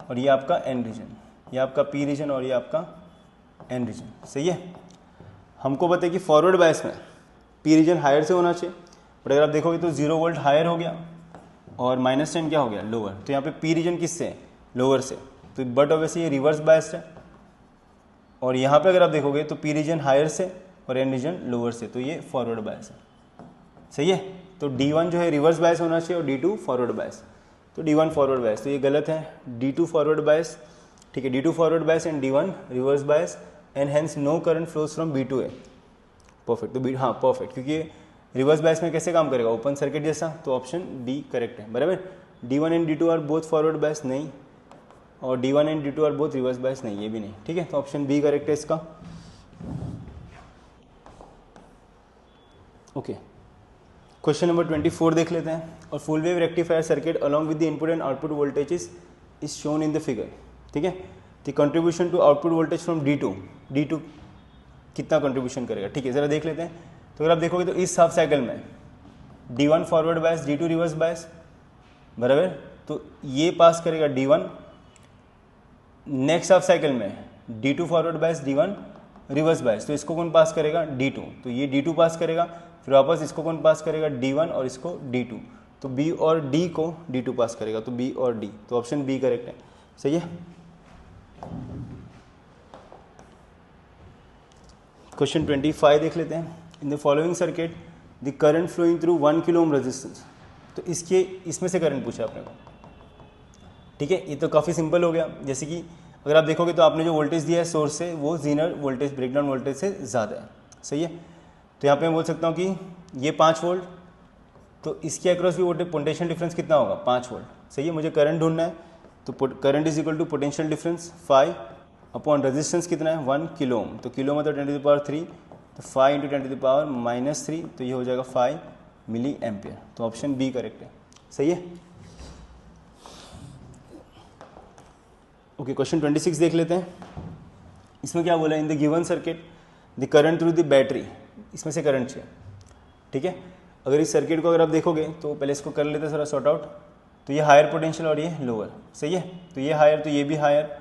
और ये आपका एन रीजन, ये आपका पी रीजन और ये आपका एन रीजन, सही है। हमको पता है कि फॉरवर्ड बायस में पी रीजन हायर से होना चाहिए, बट अगर आप देखोगे तो 0 वोल्ट हायर हो गया और -10 क्या हो गया, लोअर। तो यहाँ पे पी रीजन किससे है, लोअर से, तो बट ऑब्वियसली ये रिवर्स बायस्ड है। और यहाँ पे अगर आप देखोगे तो पी रीजन हायर से और एन रीजन लोअर से, तो ये फॉरवर्ड बायस है, सही है। तो D1 जो है रिवर्स बायस होना चाहिए और D2 फॉरवर्ड बायस, तो D1 फॉरवर्ड बायस, तो ये गलत है। D2 फॉरवर्ड बायस, ठीक है, D2 forward bias and D1 reverse bias and hence no current flows from B to A, perfect. तो हाँ परफेक्ट, क्योंकि रिवर्स बायस में कैसे काम करेगा, ओपन सर्किट जैसा, तो ऑप्शन डी करेक्ट है, बराबर। D1 and D2 are both forward bias, नहीं, और D1 and D2 are both reverse bias, नहीं, ये भी नहीं, ठीक है। तो ऑप्शन बी करेक्ट है इसका, ओके। क्वेश्चन नंबर 24 देख लेते हैं। और full wave rectifier circuit along with the input and output voltages is shown in the figure, ठीक है। The contribution to output voltage from D2 कितना कंट्रीब्यूशन करेगा, ठीक है, ज़रा देख लेते हैं। तो अगर आप देखोगे तो इस हाफ साइकिल में D1 forward bias, D2 reverse bias, बराबर। तो ये पास करेगा D1, नेक्स्ट हाफ साइकिल में D2 फॉरवर्ड बायस, D1 रिवर्स बायस, तो इसको कौन पास करेगा, D2, तो ये D2 पास करेगा, फिर वापस इसको कौन पास करेगा, D1 और इसको D2, तो B और D को D2 पास करेगा, तो B और D, तो ऑप्शन बी करेक्ट है, सही है। क्वेश्चन 25 देख लेते हैं। In the following circuit the current flowing through 1 kilo ohm resistance, तो इसमें से करंट पूछा आपने को, ठीक है। ये तो काफ़ी सिंपल हो गया, जैसे कि अगर आप देखोगे तो आपने जो वोल्टेज दिया है सोर्स से वो जीनर वोल्टेज ब्रेकडाउन वोल्टेज से ज़्यादा है, सही है। तो यहाँ पे मैं बोल सकता हूँ कि ये 5 वोल्ट, तो इसके अक्रॉस भी वोल्टेज पोटेंशियल डिफरेंस कितना होगा, 5 वोल्ट, सही है। मुझे करंट ढूंढना है, तो current is equal to potential difference 5 upon resistance कितना है, 1 किलो ओम, तो किलो मतलब 10⁻3, तो 5 × 10⁻³ तो ये हो जाएगा 5 मिली एम्पियर, तो ऑप्शन बी करेक्ट है, सही है। ओके, क्वेश्चन 26 देख लेते हैं। इसमें क्या बोला है, in the given circuit the current through the battery, इसमें से करंट चाहिए, ठीक है। अगर इस सर्किट को अगर आप देखोगे तो पहले इसको कर लेते हैं थोड़ा सॉर्ट आउट, तो ये हायर पोटेंशियल और ये लोअर, सही है। तो ये हायर, तो ये भी हायर,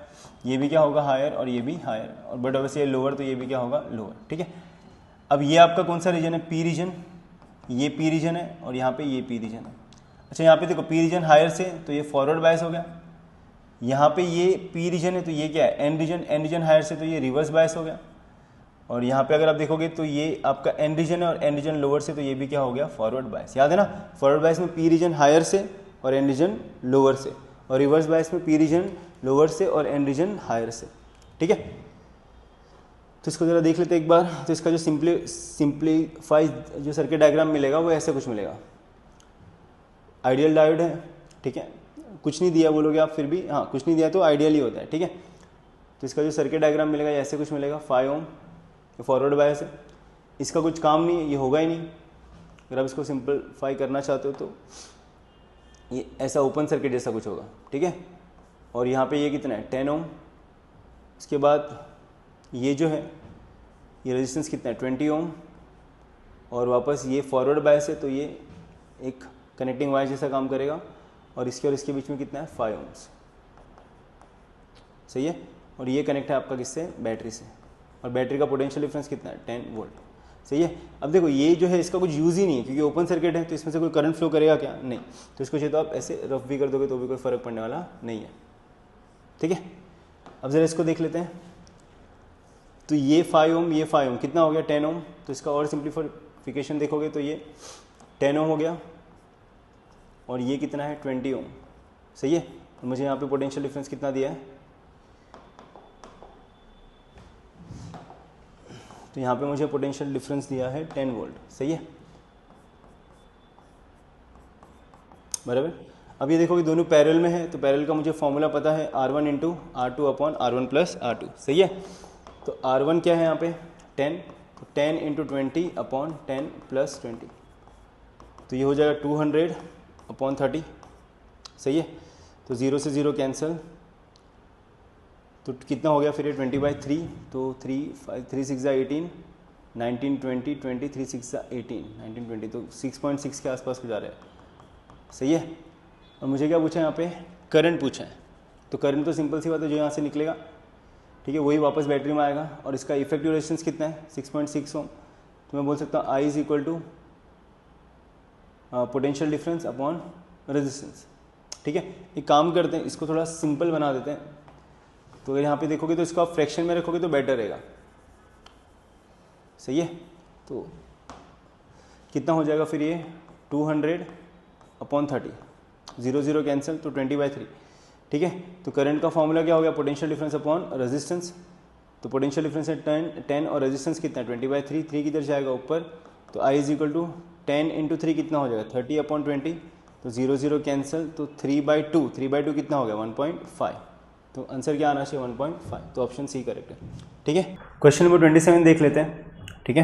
ये भी क्या होगा हायर और ये भी हायर, और बट ऑब्वियसली ये लोअर, तो ये भी क्या होगा लोअर, ठीक है। अब ये आपका कौन सा रीजन है, पी रीजन, ये पी रीजन है और यहाँ पे ये पी रीजन है। अच्छा, यहाँ पे देखो पी रीजन हायर से, तो ये फॉरवर्ड बायस हो गया। यहाँ पे ये पी रीजन है, तो ये क्या है, n region, n region higher से, तो ये रिवर्स बायस हो गया। और यहाँ पे अगर आप देखोगे तो ये आपका एन रीजन है और एन रीजन लोअर से, तो ये भी क्या हो गया, फॉरवर्ड बायस। याद है ना, फॉरवर्ड बायस में पी रीजन हायर से और एन रीजन लोअर से, और रिवर्स बायस में पी रीजन लोअर से और एन रीजन हायर से, ठीक है। तो इसको ज़रा देख लेते हैं एक बार। तो इसका जो सिंप्लीफाई जो सर्किट डायग्राम मिलेगा वो ऐसे कुछ मिलेगा। आइडियल डायोड है, ठीक है, कुछ नहीं दिया बोलोगे आप फिर भी, हाँ कुछ नहीं दिया तो आइडियल ही होता है, ठीक है। तो इसका जो सर्किट डायग्राम मिलेगा ऐसे कुछ मिलेगा, 5 ओम फॉरवर्ड बायस है, इसका कुछ काम नहीं है, ये होगा ही नहीं। अगर आप इसको सिंपलीफाई करना चाहते हो तो ये ऐसा ओपन सर्किट जैसा कुछ होगा, ठीक है। और यहाँ पे ये कितना है, 10 ओम। इसके बाद ये जो है ये रेजिस्टेंस कितना है, 20 ओम, और वापस ये फॉरवर्ड बायस है, तो ये एक कनेक्टिंग वायर जैसा काम करेगा, और इसके बीच में कितना है, 5 ओम्स, सही है। और ये कनेक्ट है आपका किससे, बैटरी से, और बैटरी का पोटेंशियल डिफरेंस कितना है, 10 वोल्ट, सही है। अब देखो ये जो है इसका कुछ यूज़ ही नहीं है, क्योंकि ओपन सर्किट है, तो इसमें से कोई करंट फ्लो करेगा क्या, नहीं। तो इसको चाहिए तो आप ऐसे रफ भी कर दोगे तो भी कोई फ़र्क पड़ने वाला नहीं है, ठीक है। अब ज़रा इसको देख लेते हैं। तो ये 5 ओम, ये 5 ओम, कितना हो गया, 10 ओम। तो इसका और सिंप्लीफिकेशन देखोगे तो ये 10 ओम हो गया, और ये कितना है, 20 ओम, सही है। तो मुझे यहाँ पे पोटेंशियल डिफरेंस कितना दिया है, तो यहाँ पे मुझे पोटेंशियल डिफरेंस दिया है 10 वोल्ट, सही है, बराबर। अब ये देखो कि दोनों पैरेलल में है, तो पैरेलल का मुझे फॉर्मूला पता है, R1 × R2 upon R1 + R2, सही है। तो R1 क्या है यहाँ पे, 10, तो 10 × 20 अपॉन 10 + 20, तो ये हो जाएगा 200 अपॉन 30, सही है। तो 0 से 0 कैंसिल, तो कितना हो गया फिर ये 20/3, तो 3 6 18, 19 20 20 3 6 18 19 20, तो 6.6 के आसपास को जा रहा है। सही है। और मुझे क्या पूछा है यहाँ पे, करंट पूछा है। तो करंट तो सिंपल सी बात है, जो यहाँ से निकलेगा, ठीक है, वही वापस बैटरी में आएगा। और इसका इफेक्टिव रेजिस्टेंस कितना है, 6.6 ओम। तो मैं बोल सकता हूँ I is equal to potential difference upon resistance. ठीक है, एक काम करते हैं, इसको थोड़ा सिंपल बना देते हैं। तो अगर यहाँ पे देखोगे तो इसको आप फ्रैक्शन में रखोगे तो बेटर रहेगा। सही है। तो कितना हो जाएगा फिर ये 200/30, 0 0 कैंसिल, तो 20/3। ठीक है। तो करंट का फॉर्मूला क्या हो गया, पोटेंशियल डिफरेंस अपॉन रेजिस्टेंस। तो पोटेंशियल डिफरेंस है 10 और रेजिस्टेंस कितना है 20/3, 3 किधर जाएगा ऊपर, तो आई इज इक्वल टू 10 × 3 कितना हो जाएगा 30/20, तो 0 0 कैंसिल, तो 3/2, 3/2 कितना हो गया 1.5। तो आंसर क्या आना चाहिए 1.5, तो ऑप्शन सी करेक्ट है। ठीक है। क्वेश्चन नंबर 27 देख लेते हैं। ठीक है,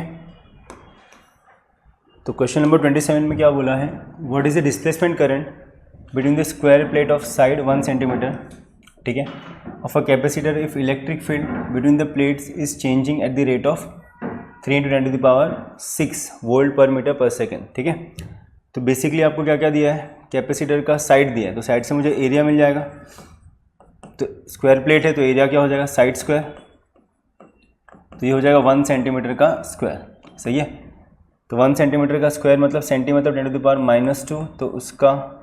तो क्वेश्चन नंबर 27 में क्या बोला है, what is the displacement current between the square plate of side 1 centimetre, ठीक है, of a capacitor if electric field between the plates is changing at the rate of 3 × 10⁶ volt पर मीटर पर सेकेंड। ठीक है। तो basically आपको क्या क्या दिया है, कैपेसिटर का साइड दिया है, तो साइड से मुझे एरिया मिल जाएगा। तो स्क्वायर प्लेट है तो एरिया क्या हो जाएगा साइड स्क्वायर, तो ये हो जाएगा 1 सेंटीमीटर का स्क्वायर। सही है। तो 1 सेंटीमीटर का स्क्वायर मतलब सेंटी मतलब 10⁻², तो उसका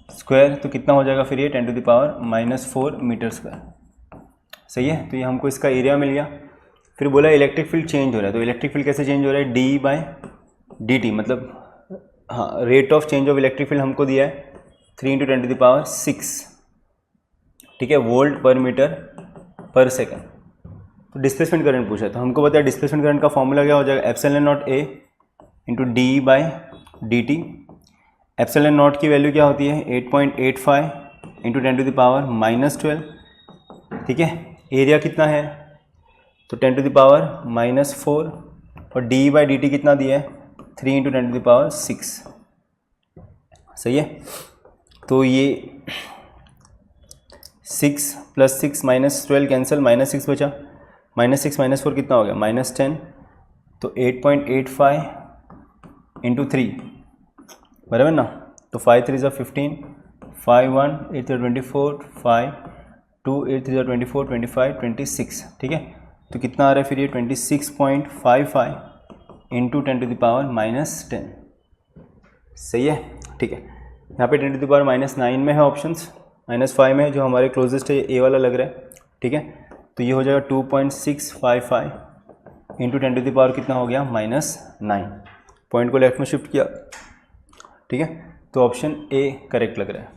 स्क्वायर तो कितना हो जाएगा फिर ये 10⁻⁻4 मीटर स्क्वायर। सही है। तो ये हमको इसका एरिया मिल गया। फिर बोला इलेक्ट्रिक फील्ड चेंज हो रहा है, तो इलेक्ट्रिक फील्ड कैसे चेंज हो रहा है, d/dt, मतलब हाँ rate of change of electric field हमको दिया है 3 × 10⁶, ठीक है, वोल्ट पर मीटर पर सेकेंड। तो डिस्प्लेसमेंट करंट पूछा है, तो हमको पता है डिस्प्लेसमेंट करंट का फॉर्मूला क्या हो जाएगा, ε0A × d/dt। ε0 की वैल्यू क्या होती है 8.85 × 10⁻⁻12। ठीक है। एरिया कितना है, तो 10⁻⁻4, और d/dt कितना दिया है 3 × 10⁶। सही है। तो ये 6 + 6 - 12 कैंसिल, -6 बचा, -6 - 4 कितना हो गया -10, तो 8.85 × 3 बराबर ना, तो 5 3 = 15, 5 1 8 3 24, 5 2 8 3 24, 25 26। ठीक है। तो कितना आ रहा है फिर ये 26.55 × 10⁻⁻10। सही है। ठीक है। यहाँ पे 10⁻⁻9 में है ऑप्शंस, -5 में जो हमारे क्लोजेस्ट है ए वाला लग रहा है। ठीक है। तो ये हो जाएगा 2.655 × 10⁻, कितना हो गया -9। पॉइंट को लेफ्ट में शिफ्ट किया। ठीक है। तो ऑप्शन ए करेक्ट लग रहा है।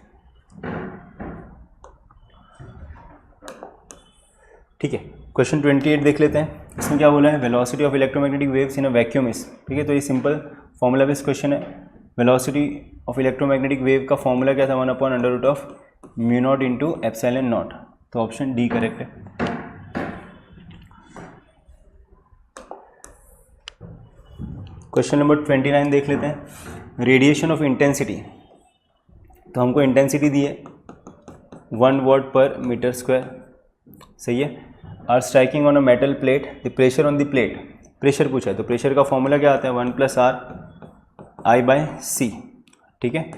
ठीक है। क्वेश्चन 28 देख लेते हैं। इसमें क्या बोला है, velocity of electromagnetic waves in a vacuum is. ठीक है। तो ये सिंपल फॉर्मूला बेस्ड क्वेश्चन है। वेलोसिटी ऑफ इलेक्ट्रोमैग्नेटिक वेव का फॉर्मूला क्या था, 1/√μ0 × ε0। तो ऑप्शन डी करेक्ट है। क्वेश्चन नंबर 29 देख लेते हैं। रेडिएशन ऑफ इंटेंसिटी, तो हमको इंटेंसिटी दी है 1 W/m²। सही है। Are striking on a metal plate, the pressure on the plate, pressure पूछा है, तो प्रेशर का फॉर्मूला क्या आता है 1 + R/I/C। ठीक है।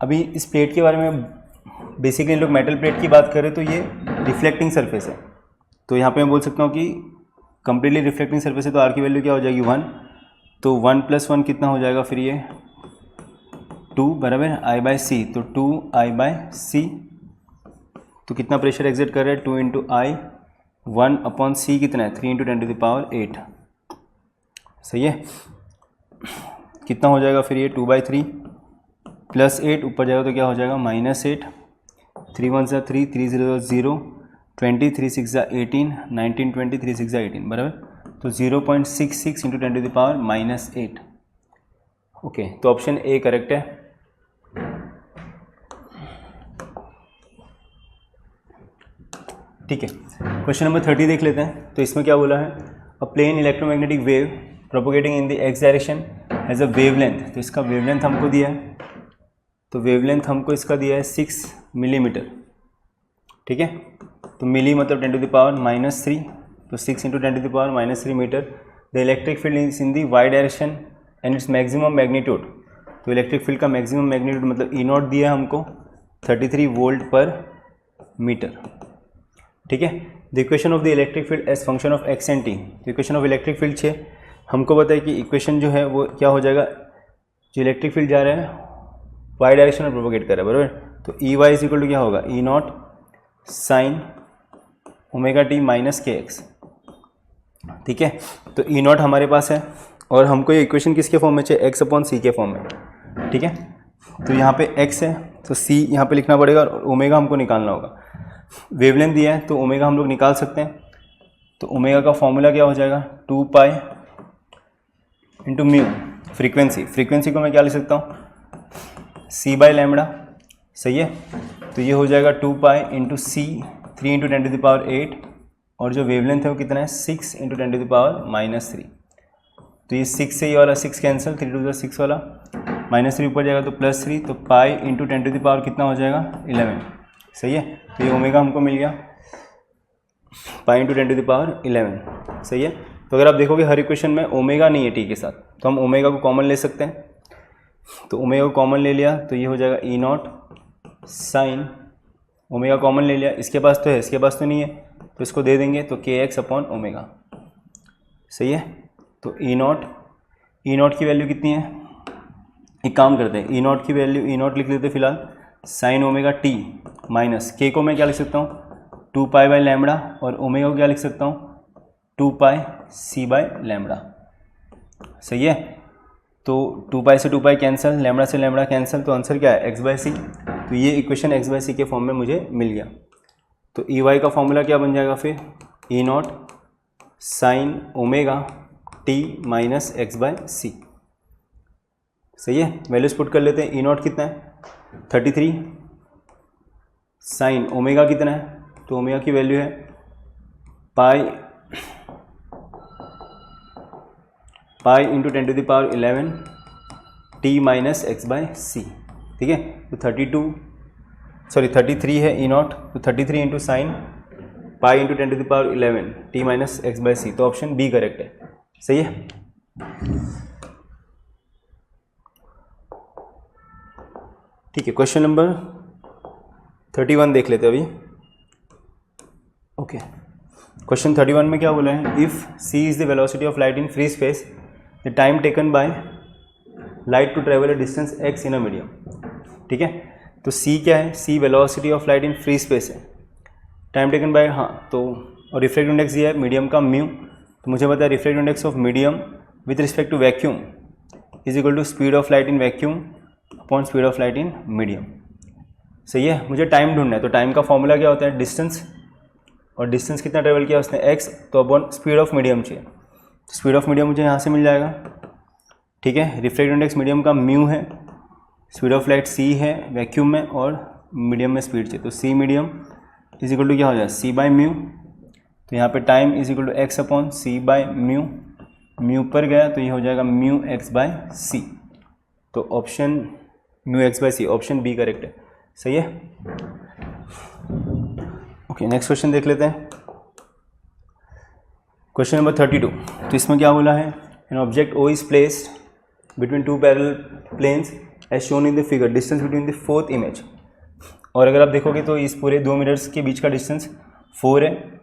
अभी इस प्लेट के बारे में बेसिकली लोग मेटल प्लेट की बात करें तो ये रिफ्लेक्टिंग सरफेस है, तो यहाँ पे मैं बोल सकता हूँ कि कंप्लीटली रिफ्लेक्टिंग सरफेस है, तो आर की वैल्यू क्या हो जाएगी 1, तो 1 + 1 कितना हो जाएगा फिर ये 2 बराबर I/C, तो 2I/C। तो कितना प्रेशर एग्जिट कर रहा है 2 × I, 1/C कितना है 3 × 10⁸। सही है। कितना हो जाएगा फिर ये 2/3 + 8 ऊपर जाएगा तो क्या हो जाएगा -8, 3 1 = 3, 3 0 = 0, 20 3 6 = 18, 19 20 3 6 = 18 बराबर, तो 0.66 × 10⁻⁻8। ओके। तो ऑप्शन ए करेक्ट है। ठीक है। क्वेश्चन नंबर 30 देख लेते हैं। तो इसमें क्या बोला है, a plane electromagnetic wave propagating in the x direction has a wavelength, तो इसका वेवलेंथ हमको दिया है तो वेवलेंथ हमको इसका दिया है 6 मिलीमीटर, ठीक है। तो मिली मतलब 10⁻³ तो 6 × 10⁻³ metre. The electric field is in the y direction and its maximum magnitude. तो इलेक्ट्रिक फील्ड का मैक्सिमम मैग्नीट्यूड मतलब E0 दिया है हमको 33 वोल्ट पर मीटर, ठीक है। The equation of the electric field as function of x and t। तो इक्वेशन ऑफ इलेक्ट्रिक फील्ड 6 हमको पता है कि इक्वेशन जो है वो क्या हो जाएगा, जो इलेक्ट्रिक फील्ड जा रहा है वाई डायरेक्शन में प्रोपोगेट कर रहा है, बराबर। तो E y is equal to क्या होगा, E0 sine omega t minus kx, ठीक है। तो E0 हमारे पास है और हमको ये इक्वेशन किसके फॉर्म में चाहिए, x/c के फॉर्म में, ठीक है। तो यहाँ पे x है तो c यहाँ पे लिखना पड़ेगा और ओमेगा हमको निकालना होगा। वेवलेंथ दिया है तो ओमेगा हम लोग निकाल सकते हैं। तो ओमेगा का फॉर्मूला क्या हो जाएगा, 2 pi into mu frequency. Frequency को मैं क्या लिख सकता हूँ, c/λ, सही है। तो ये हो जाएगा 2 पाई इंटू c 3 × 10⁸ और जो वेवलेंथ है वो कितना है 6 × 10⁻³ तो ये 6 से ये वाला 6 कैंसिल, 3 × 6 वाला -3 ऊपर जाएगा तो +3, तो पाई इंटू 10⁻³ कितना हो जाएगा 11, सही है। तो ये ओमेगा हमको मिल गया पाई इंटू 10⁻11, सही है। तो अगर आप देखोगे हर इक्वेशन में ओमेगा नहीं है टी के साथ, तो हम ओमेगा को कॉमन ले सकते हैं। तो ओमेगा को कॉमन ले लिया तो ये हो जाएगा E0 साइन, ओमेगा कॉमन ले लिया, इसके पास तो है इसके पास तो नहीं है तो इसको दे देंगे तो kx/ω, सही है। तो E0 की वैल्यू कितनी है, एक काम करते हैं E0 की वैल्यू E0 लिख लेते हैं फिलहाल, साइन ओमेगा टी माइनस के को मैं क्या लिख सकता हूँ 2 पाई/λ और ओमेगा को क्या लिख सकता हूँ 2 पाई c/λ, सही है। तो 2 पाई से 2 पाई कैंसिल, लैम्बडा से लैम्बडा कैंसिल, तो आंसर क्या है x/c। तो ये इक्वेशन x/c के फॉर्म में मुझे मिल गया। तो ई वाई का फॉर्मूला क्या बन जाएगा फिर, E0 sine omega t minus x/c, सही है। वैल्यूज पुट कर लेते हैं। E0 कितना है 33, साइन ओमेगा कितना है, तो ओमेगा की वैल्यू है pi into 10⁻11 T minus x/c, ठीक है। तो 33 है E0, तो 33 into sine pi into 10⁻11 T minus x/c, तो ऑप्शन बी करेक्ट है, सही है। ठीक है, क्वेश्चन नंबर 31 देख लेते हैं अभी। ओके, क्वेश्चन 31 में क्या बोला है, if c is the velocity of light in free space, the time taken by light to travel a distance x in a medium, ठीक है। तो c क्या है, c velocity of light in free space है, time taken by, हाँ, तो और refractive index दिया है मीडियम का म्यू, तो मुझे पता है refractive index of medium with respect to vacuum is equal to speed of light in vacuum upon speed of light in medium, सही है। मुझे टाइम ढूंढना है, तो टाइम का फॉर्मूला क्या होता है, डिस्टेंस, और डिस्टेंस कितना ट्रेवल किया उसने x, तो अपॉन स्पीड ऑफ मीडियम चाहिए, स्पीड ऑफ मीडियम मुझे यहाँ से मिल जाएगा, ठीक है। रिफ्रैक्टिव इंडेक्स मीडियम का म्यू है, स्पीड ऑफ लाइट c है वैक्यूम में और मीडियम में स्पीड चाहिए, तो c medium is equal to क्या हो जाए c/म्यू, तो यहाँ पे टाइम इज इक्वल टू x/c/म्यू, म्यू पर गया तो ये हो जाएगा म्यू x/c, तो option mu x/c, option B correct है, सही है। ओके, नेक्स्ट क्वेश्चन देख लेते हैं, क्वेश्चन नंबर 32। तो इसमें क्या बोला है, an object O is placed between 2 parallel planes as shown in the figure, distance between the 4th image, और अगर आप देखोगे तो इस पूरे 2 मिरर्स के बीच का डिस्टेंस 4 है,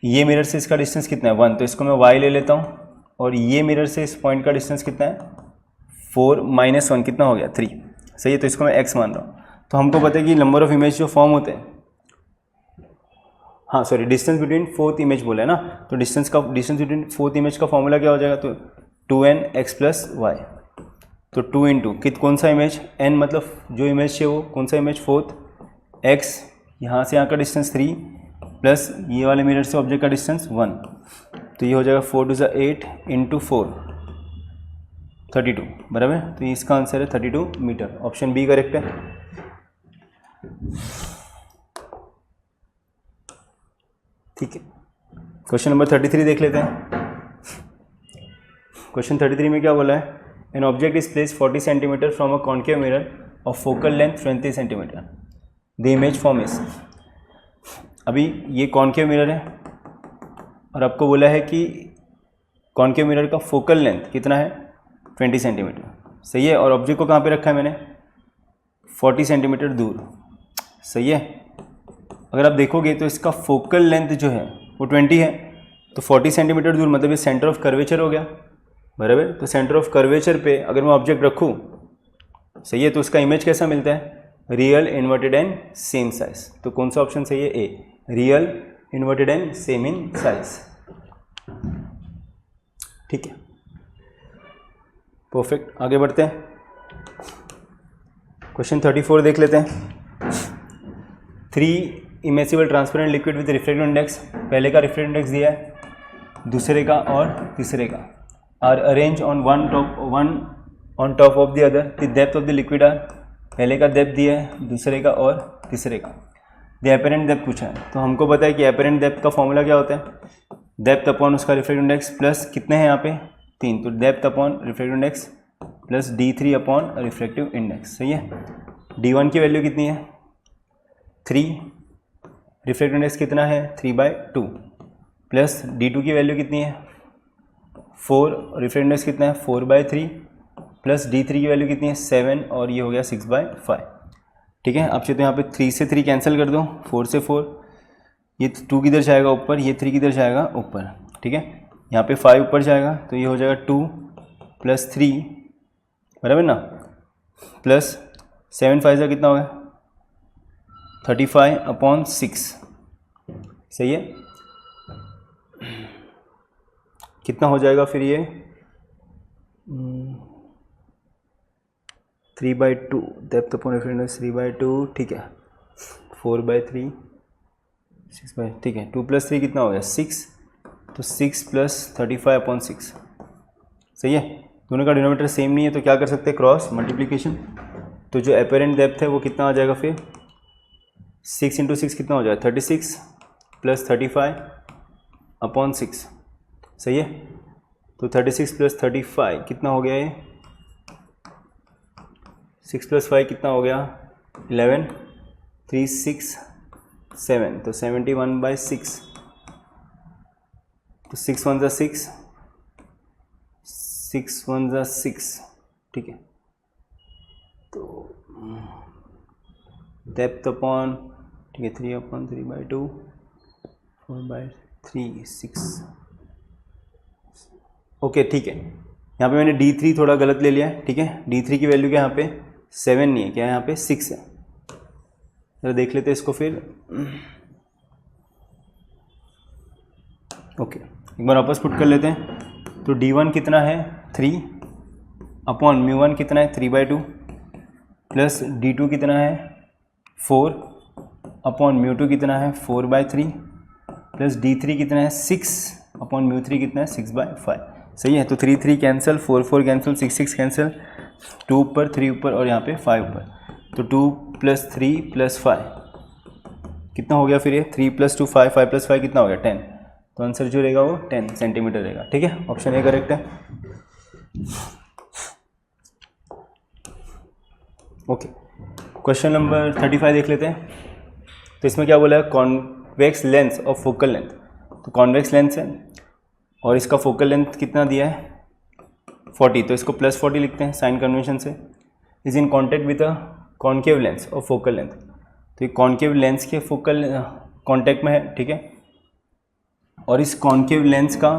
ये मिरर से इसका डिस्टेंस कितना है 1, तो इसको मैं y ले लेता हूँ, और ये मिरर से इस पॉइंट का डिस्टेंस कितना है 4 - 1 कितना हो गया 3, सही है। तो इसको मैं x मान रहा हूँ। तो हमको पता है कि नंबर ऑफ इमेज जो फॉर्म होते हैं, हाँ sorry, distance between 4th image बोला है ना, तो डिस्टेंस बिटवीन 4th इमेज का फॉर्मूला क्या हो जाएगा, तो 2nx + y, तो 2 × कौन सा इमेज, n मतलब जो इमेज है वो कौन सा इमेज 4th, x यहाँ से यहाँ का डिस्टेंस 3 प्लस ये वाले मिरर से ऑब्जेक्ट का डिस्टेंस 1, तो ये हो जाएगा 4 × 8 × 4 32, बराबर। तो इसका आंसर है 32 मीटर, ऑप्शन बी करेक्ट है। ठीक है, क्वेश्चन नंबर 33 देख लेते हैं। क्वेश्चन 33 में क्या बोला है, an object is place 40 centimetre from a concave mirror of focal length 20 centimetre, the image form is. अभी ये कॉनकेव मिरर है और आपको बोला है कि कॉनकेव मिरर का फोकल लेंथ कितना है 20 सेंटीमीटर, सही है। और ऑब्जेक्ट को कहाँ पे रखा है मैंने 40 सेंटीमीटर दूर, सही है। अगर आप देखोगे तो इसका फोकल लेंथ जो है वो 20 है, तो 40 सेंटीमीटर दूर मतलब ये सेंटर ऑफ कर्वेचर हो गया, बराबर। तो सेंटर ऑफ कर्वेचर पे अगर मैं ऑब्जेक्ट रखूँ, सही है, तो उसका इमेज कैसा मिलता है, real inverted and same size. तो कौन सा ऑप्शन सही है, A, real inverted and same in size, ठीक है, परफेक्ट। आगे बढ़ते हैं, क्वेश्चन 34 देख लेते हैं। 3 immiscible transparent liquid with refractive index, पहले का रिफ्रैक्टिव इंडेक्स दिया है, दूसरे का और तीसरे का, are arrange on one on top of the other, the depth of the liquid are, पहले का डेप्थ दिया है, दूसरे का और तीसरे का। द एपरेंट डेप्थ पूछा है, तो हमको पता है कि एपरेंट डेप्थ का फॉर्मूला क्या होता है, डेप्थ अपॉन उसका रिफ्रैक्टिव इंडेक्स प्लस कितने हैं यहाँ पे 3, तो depth upon refractive index plus D3 upon refractive index, सही है। D1 की वैल्यू कितनी है 3, रिफ्रैक्टिव इंडेक्स कितना है 3/2, प्लस D2 की वैल्यू कितनी है 4, रिफ्रैक्टिव इंडेक्स कितना है 4/3, प्लस D3 की वैल्यू कितनी है 7, और ये हो गया 6/5, ठीक है। आप चाहे तो यहाँ पे 3 से 3 कैंसिल कर दो, 4 से 4, ये 2 किधर जाएगा ऊपर, ये 3 किधर जाएगा ऊपर, ठीक है। यहाँ पे 5 ऊपर जाएगा, तो ये हो जाएगा 2 + 3, बराबर ना, प्लस 7 5 का कितना होगा 35/6, सही है। कितना हो जाएगा फिर ये 3/2, डेप्थ अपॉन रिफ्रैक्टिव 3/2, ठीक है, 4/3 6, ठीक है, 2 + 3 कितना हो गया 6, तो 6 + 35/6, सही है। दोनों का डिनोमिनेटर सेम नहीं है, तो क्या कर सकते हैं, क्रॉस मल्टीप्लिकेशन। तो जो एपरेंट डेप्थ है वो कितना आ जाएगा फिर 6 × 6 कितना हो जाएगा 36 + 35/6, सही है। तो 36 + 35 कितना हो गया, ये 6 + 5 कितना हो गया 11, 3 6 7, तो 71/6, तो 6 1 6, 6 1 6, ठीक है। तो डेप्थ अपॉन, ठीक है, 3/3/2, 4/3 6, ओके, ठीक है। यहाँ पे मैंने D3 थोड़ा गलत ले लिया है, ठीक है। D3 की वैल्यू क्या यहाँ पे 7 नहीं है, क्या है यहाँ पे 6 है। जरा देख लेते हैं इसको फिर, ओके, एक बार वापस पुट कर लेते हैं। तो D1 कितना है 3 अपॉन μ1 कितना है 3/2, प्लस D2 कितना है 4 अपॉन μ2 कितना है 4/3, प्लस D3 कितना है 6 अपॉन μ3 कितना है 6/5, सही है। तो 3 3 कैंसिल, 4 4 कैंसिल, 6 6 कैंसिल, 2 ऊपर 3 ऊपर और यहाँ पे 5 ऊपर, तो 2 + 3 + 5 कितना हो गया फिर ये 3 + 2 5, 5 + 5 कितना हो गया 10, तो आंसर जो रहेगा वो 10 सेंटीमीटर रहेगा, ठीक है। ऑप्शन ए करेक्ट है। ओके, क्वेश्चन नंबर 35 देख लेते हैं। तो इसमें क्या बोला है, convex lens of focal length, तो कॉन्वेक्स लेंस है और इसका फोकल लेंथ कितना दिया है 40, तो इसको +40 लिखते हैं साइन कन्वेंशन से। Is in contact with a concave lens of focal length, तो ये कॉन्केव लेंस के फोकल कॉन्टैक्ट में है, ठीक है। और इस कॉन्केव लेंस का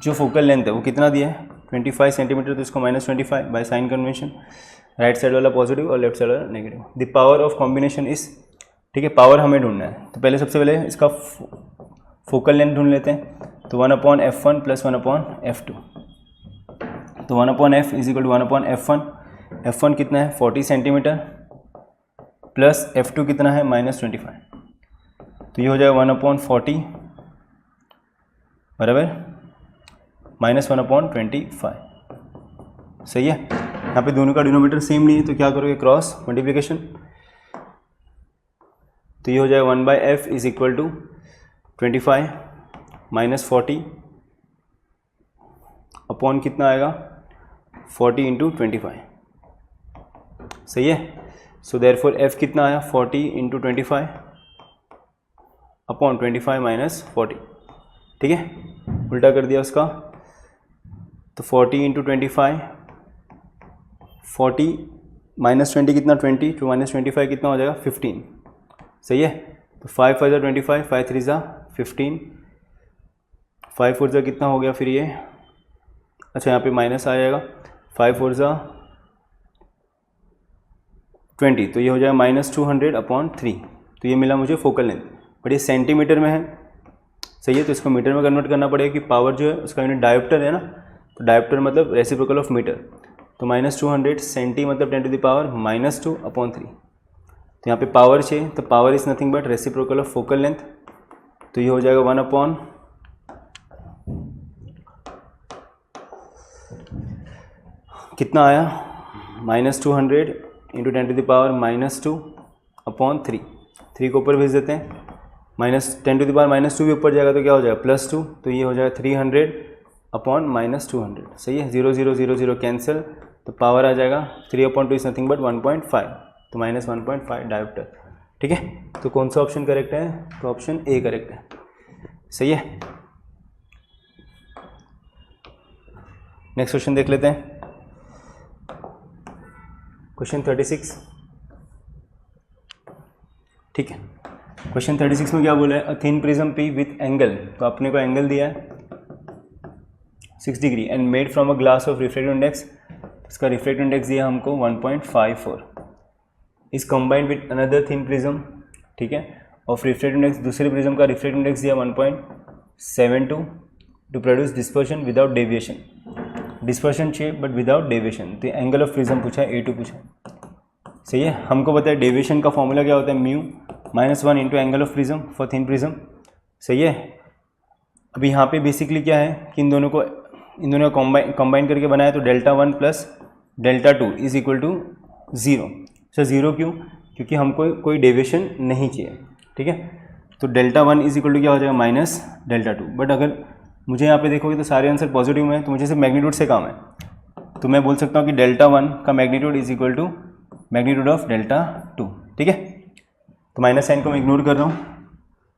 जो फोकल लेंथ है वो कितना दिया है 25 सेंटीमीटर, तो इसको -25 by sine convention, right side वाला पॉजिटिव और लेफ्ट साइड वाला negative. The power of combination इस, ठीक है, पावर हमें ढूंढना है। तो पहले सबसे पहले इसका फोकल लेंथ ढूंढ लेते हैं। तो 1/f1 + 1/f2, तो 1/f = 1/f1, f1 कितना है 40 सेंटीमीटर, प्लस f2 कितना है -25, तो ये हो जाएगा 1/40 बराबर -1/25, सही है। यहाँ पे दोनों का डिनोमिनेटर सेम नहीं है, तो क्या करोगे क्रॉस मल्टीप्लिकेशन, तो ये हो जाएगा 1/f = 25 -40 अपॉन कितना आएगा 40 × 25, सही है। सो देयरफॉर एफ कितना आया 40 इंटू 25 अपॉन 25 माइनस 40, ठीक है, उल्टा कर दिया उसका। तो 40 इंटू 25, 40 माइनस 20 कितना 20, तो माइनस 25 कितना हो जाएगा 15, सही है। तो 5 5 25, 5 3 15, 5 4 कितना हो गया फिर ये, अच्छा यहाँ पे माइनस आ जाएगा, 5 4 20, तो ये हो जाएगा माइनस 200 अपॉन 3। तो ये मिला मुझे फोकल लेंथ, बट ये सेंटीमीटर में है, सही है। तो इसको मीटर में कन्वर्ट करना पड़ेगा कि पावर जो है उसका यूनिट डायोप्टर है ना, तो डायोप्टर मतलब रेसिप्रोकल ऑफ मीटर। तो माइनस 200 सेंटी मतलब 10 टू द पावर -2 अपॉन 3। तो यहाँ पे पावर चाहिए, तो power is nothing but reciprocal of focal length. तो ये हो जाएगा 1 अपॉन कितना आया -200 into 10 to the power -2 upon 3। 3 को ऊपर भेज देते हैं, -10 टू द पावर -2 भी ऊपर जाएगा तो क्या हो जाएगा +2, तो ये हो जाएगा 300 अपॉन -200, सही है। 0 0 0 0 कैंसिल, तो पावर आ जाएगा 3 अपॉन 2 इज नथिंग बट 1.5, तो -1.5 डायोप्टर, ठीक है। तो कौन सा ऑप्शन करेक्ट है, तो ऑप्शन ए करेक्ट है, सही है। नेक्स्ट क्वेश्चन देख लेते हैं, क्वेश्चन 36, ठीक है। क्वेश्चन 36 में क्या बोला है, a thin prism P with angle, तो अपने को एंगल दिया है 6 degree and made from a glass of refractive index, इसका रिफ्रैक्टिव इंडेक्स दिया हमको 1.54, is combined with another thin prism, ठीक है, ऑफ रिफ्रैक्टिव इंडेक्स, दूसरे प्रिज्म का रिफ्रैक्टिव इंडेक्स दिया 1.72 to produce dispersion without deviation, dispersion चाहिए बट विदाउट डेविएशन। तो एंगल ऑफ प्रिज्म पूछा है, A2 पूछा है, सही है। हमको पता है डेविएशन का फॉर्मूला क्या होता है, mu -1 into angle of prism for thin prism, सही है। अभी यहाँ पे बेसिकली क्या है कि इन दोनों को कंबाइन करके बनाया, तो Δ1 प्लस Δ2 इज इक्वल टू 0। अच्छा 0 क्यों, क्योंकि हमको कोई डेविएशन नहीं चाहिए, ठीक है। तो Δ1 इज इक्वल टू क्या हो जाएगा -Δ2, बट अगर मुझे यहाँ पे देखोगे तो सारे आंसर पॉजिटिव में है, तो मुझे सिर्फ मैग्नीट्यूड से काम है, तो मैं बोल सकता हूँ कि Δ1 का magnitude is equal to magnitude of Δ2, ठीक है। तो माइनस साइन को मैं इग्नोर कर रहा हूँ,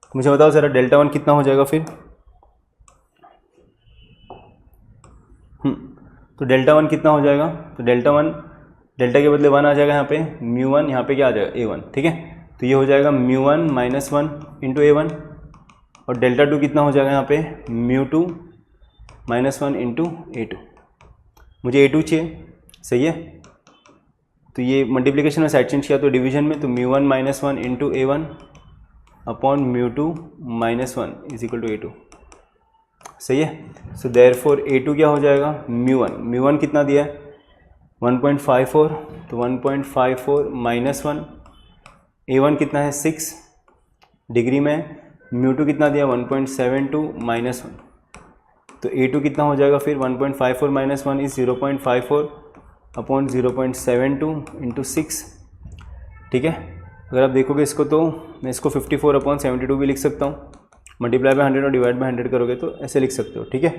तो मुझे बताओ ज़रा Δ1 कितना हो जाएगा फिर, तो Δ1 कितना हो जाएगा, तो Δ1 डेल्टा के बदले 1 आ जाएगा यहाँ पे, μ1 यहाँ पे क्या आ जाएगा A1, ठीक है। तो ये हो जाएगा μ1 -1 इंटू A1, और Δ2 कितना हो जाएगा यहाँ पे μ2 -1 इंटू A2, मुझे A2 चाहिए, सही है। तो ये मल्टीप्लिकेशन में साइड चेंज किया तो डिवीजन में, तो μ1 -1 into A1 upon μ2 -1 is equal to A2, सही है। सो देयरफॉर A2 क्या हो जाएगा, μ1 कितना दिया है 1.54, तो 1.54 -1, A1 कितना है 6 डिग्री में, μ2 कितना दिया 1.72 -1, तो A2 कितना हो जाएगा फिर 1.54 -1 इज 0.54 अपॉन 0.72 इंटू 6, ठीक है। अगर आप देखोगे इसको तो मैं इसको 54 अपॉन 72 भी लिख सकता हूँ, मल्टीप्लाई बाय 100 और डिवाइड बाय 100 करोगे तो ऐसे लिख सकते हो, ठीक है।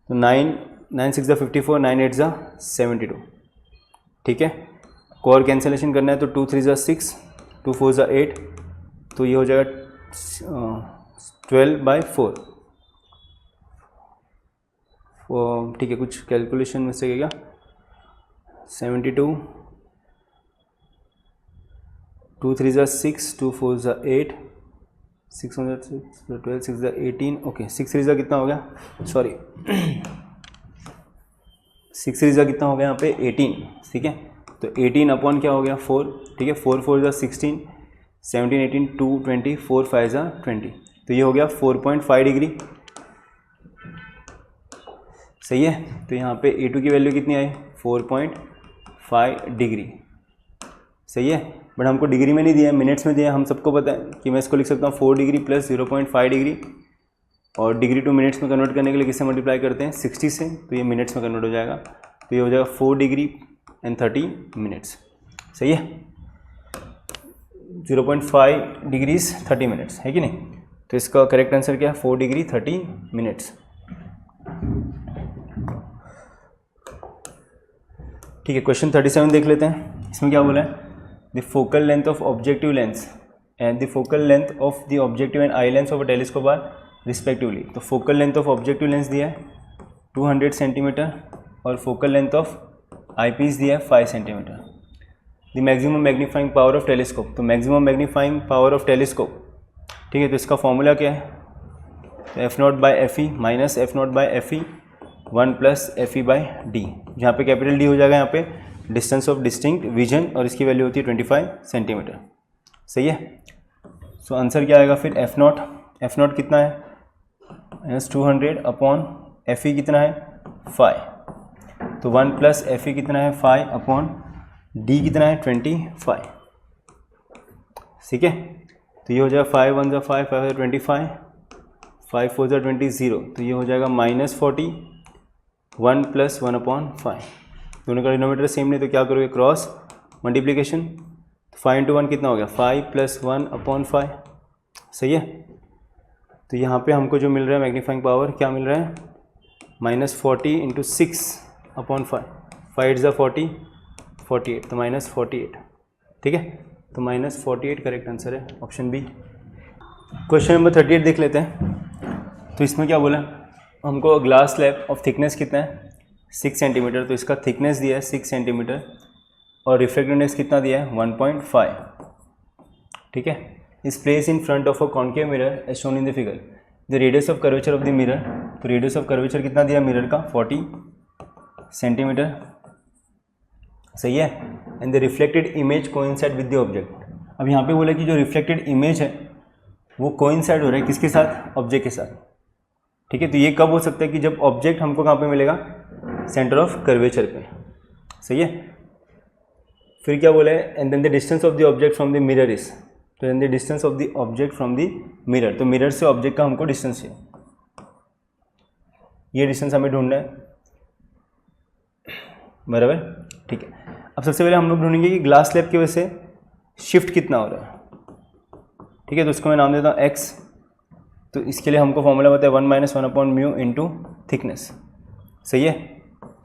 तो 9 6 54, 9 8 72, ठीक है। कोर कैंसिलेशन करना है तो 2 3 6, 2 4 8, तो ये हो जाएगा 12/4, ठीक है। कुछ कैलकुलेशन में से क्या 72, 2 3 6, 2 4 8, 6 12 6 18, ओके 6 3 कितना हो गया, सॉरी 6 3 कितना हो गया यहाँ पे 18, ठीक है। तो 18 अपॉन क्या हो गया 4, ठीक है। 4 4 16, 17 18 2 20, 4 5 20, तो ये हो गया 4.5 डिग्री, सही है। तो यहाँ पे A2 की वैल्यू कितनी आई 4.5 डिग्री, सही है। बट हमको डिग्री में नहीं दिया है, मिनट्स में दिया है। हम सबको पता है कि मैं इसको लिख सकता हूँ 4 डिग्री प्लस 0.5 डिग्री, और डिग्री टू मिनट्स में कन्वर्ट करने के लिए किससे मल्टीप्लाई करते हैं 60 से, तो ये मिनट्स में कन्वर्ट हो जाएगा। तो ये हो जाएगा 4 डिग्री एंड 30 मिनट्स, सही है। 0.5 डिग्रीज 30 मिनट्स है कि नहीं, तो इसका करेक्ट आंसर क्या है 4 डिग्री 30 मिनट्स, ठीक है। क्वेश्चन 37 देख लेते हैं, इसमें क्या बोला है, the focal length of objective lens and the focal length of the objective and eye lens of a telescope are respectively. तो focal length of objective lens दिया है 200 सेंटीमीटर और focal length of eye piece दिया है 5 centimetre. The maximum magnifying power of telescope, तो maximum magnifying power of telescope, ठीक है, तो इसका फॉर्मूला क्या है, तो f nought by f E minus F nought by f E 1 plus F E by D, जहाँ पे कैपिटल डी हो जाएगा यहाँ पे डिस्टेंस ऑफ डिस्टिंक्ट विजन और इसकी वैल्यू होती है 25 सेंटीमीटर। सही है। सो आंसर क्या आएगा फिर, एफ नॉट कितना है माइनस 200 अपॉन एफ ई कितना है 5, तो 1 प्लस एफ ई कितना है 5 अपॉन डी कितना है 25। ठीक है, तो ये हो जाएगा 5 1 जा 5 5 25 5 4 जा 20 0, तो ये हो जाएगा -40 1 प्लस 1 अपॉन 5। दोनों का डिनोमीटर सेम नहीं तो क्या करोगे, क्रॉस मल्टीप्लिकेशन, 5 × 1 कितना हो गया 5 प्लस 1 अपॉन 5। सही है। तो यहाँ पे हमको जो मिल रहा है मैग्नीफाइंग पावर क्या मिल रहा है, -40 × 6 अपॉन 5, 5 8 जा 40 48, तो -48। ठीक है, तो -48 करेक्ट आंसर है ऑप्शन बी। क्वेश्चन नंबर 38 देख लेते हैं। तो इसमें क्या बोला, हमको ग्लास स्लैब ऑफ थिकनेस कितना है 6 सेंटीमीटर, तो इसका थिकनेस दिया है 6 सेंटीमीटर और रिफ्रैक्टिव इंडेक्स कितना दिया है 1.5। ठीक है, is place in front of a concave mirror as shown in the figure, the radius of curvature of the mirror, तो रेडियस ऑफ कर्वेचर कितना दिया मिरर का 40 सेंटीमीटर। सही है। And the reflected image coincide with the object. अब यहाँ पे बोला कि जो रिफ्लेक्टेड इमेज है वो कोइंसाइड हो रहा है किसके साथ, ऑब्जेक्ट के साथ। ठीक है, तो ये कब हो सकता है कि जब ऑब्जेक्ट हमको कहाँ पे मिलेगा, सेंटर ऑफ कर्वेचर पे। सही है। फिर क्या बोला है, and then the distance of the object from the mirror is, तो then the distance of the object from the mirror, तो मिरर से ऑब्जेक्ट का हमको डिस्टेंस चाहिए, ये डिस्टेंस हमें ढूंढना है। बराबर। ठीक है, अब सबसे पहले हम लोग ढूंढेंगे कि ग्लास स्लैब की वजह से शिफ्ट कितना हो रहा है। ठीक है, तो उसको मैं नाम देता हूँ एक्स। तो इसके लिए हमको फॉर्मूला बताया 1 - 1 अपॉन म्यू इंटू थिकनेस। सही है।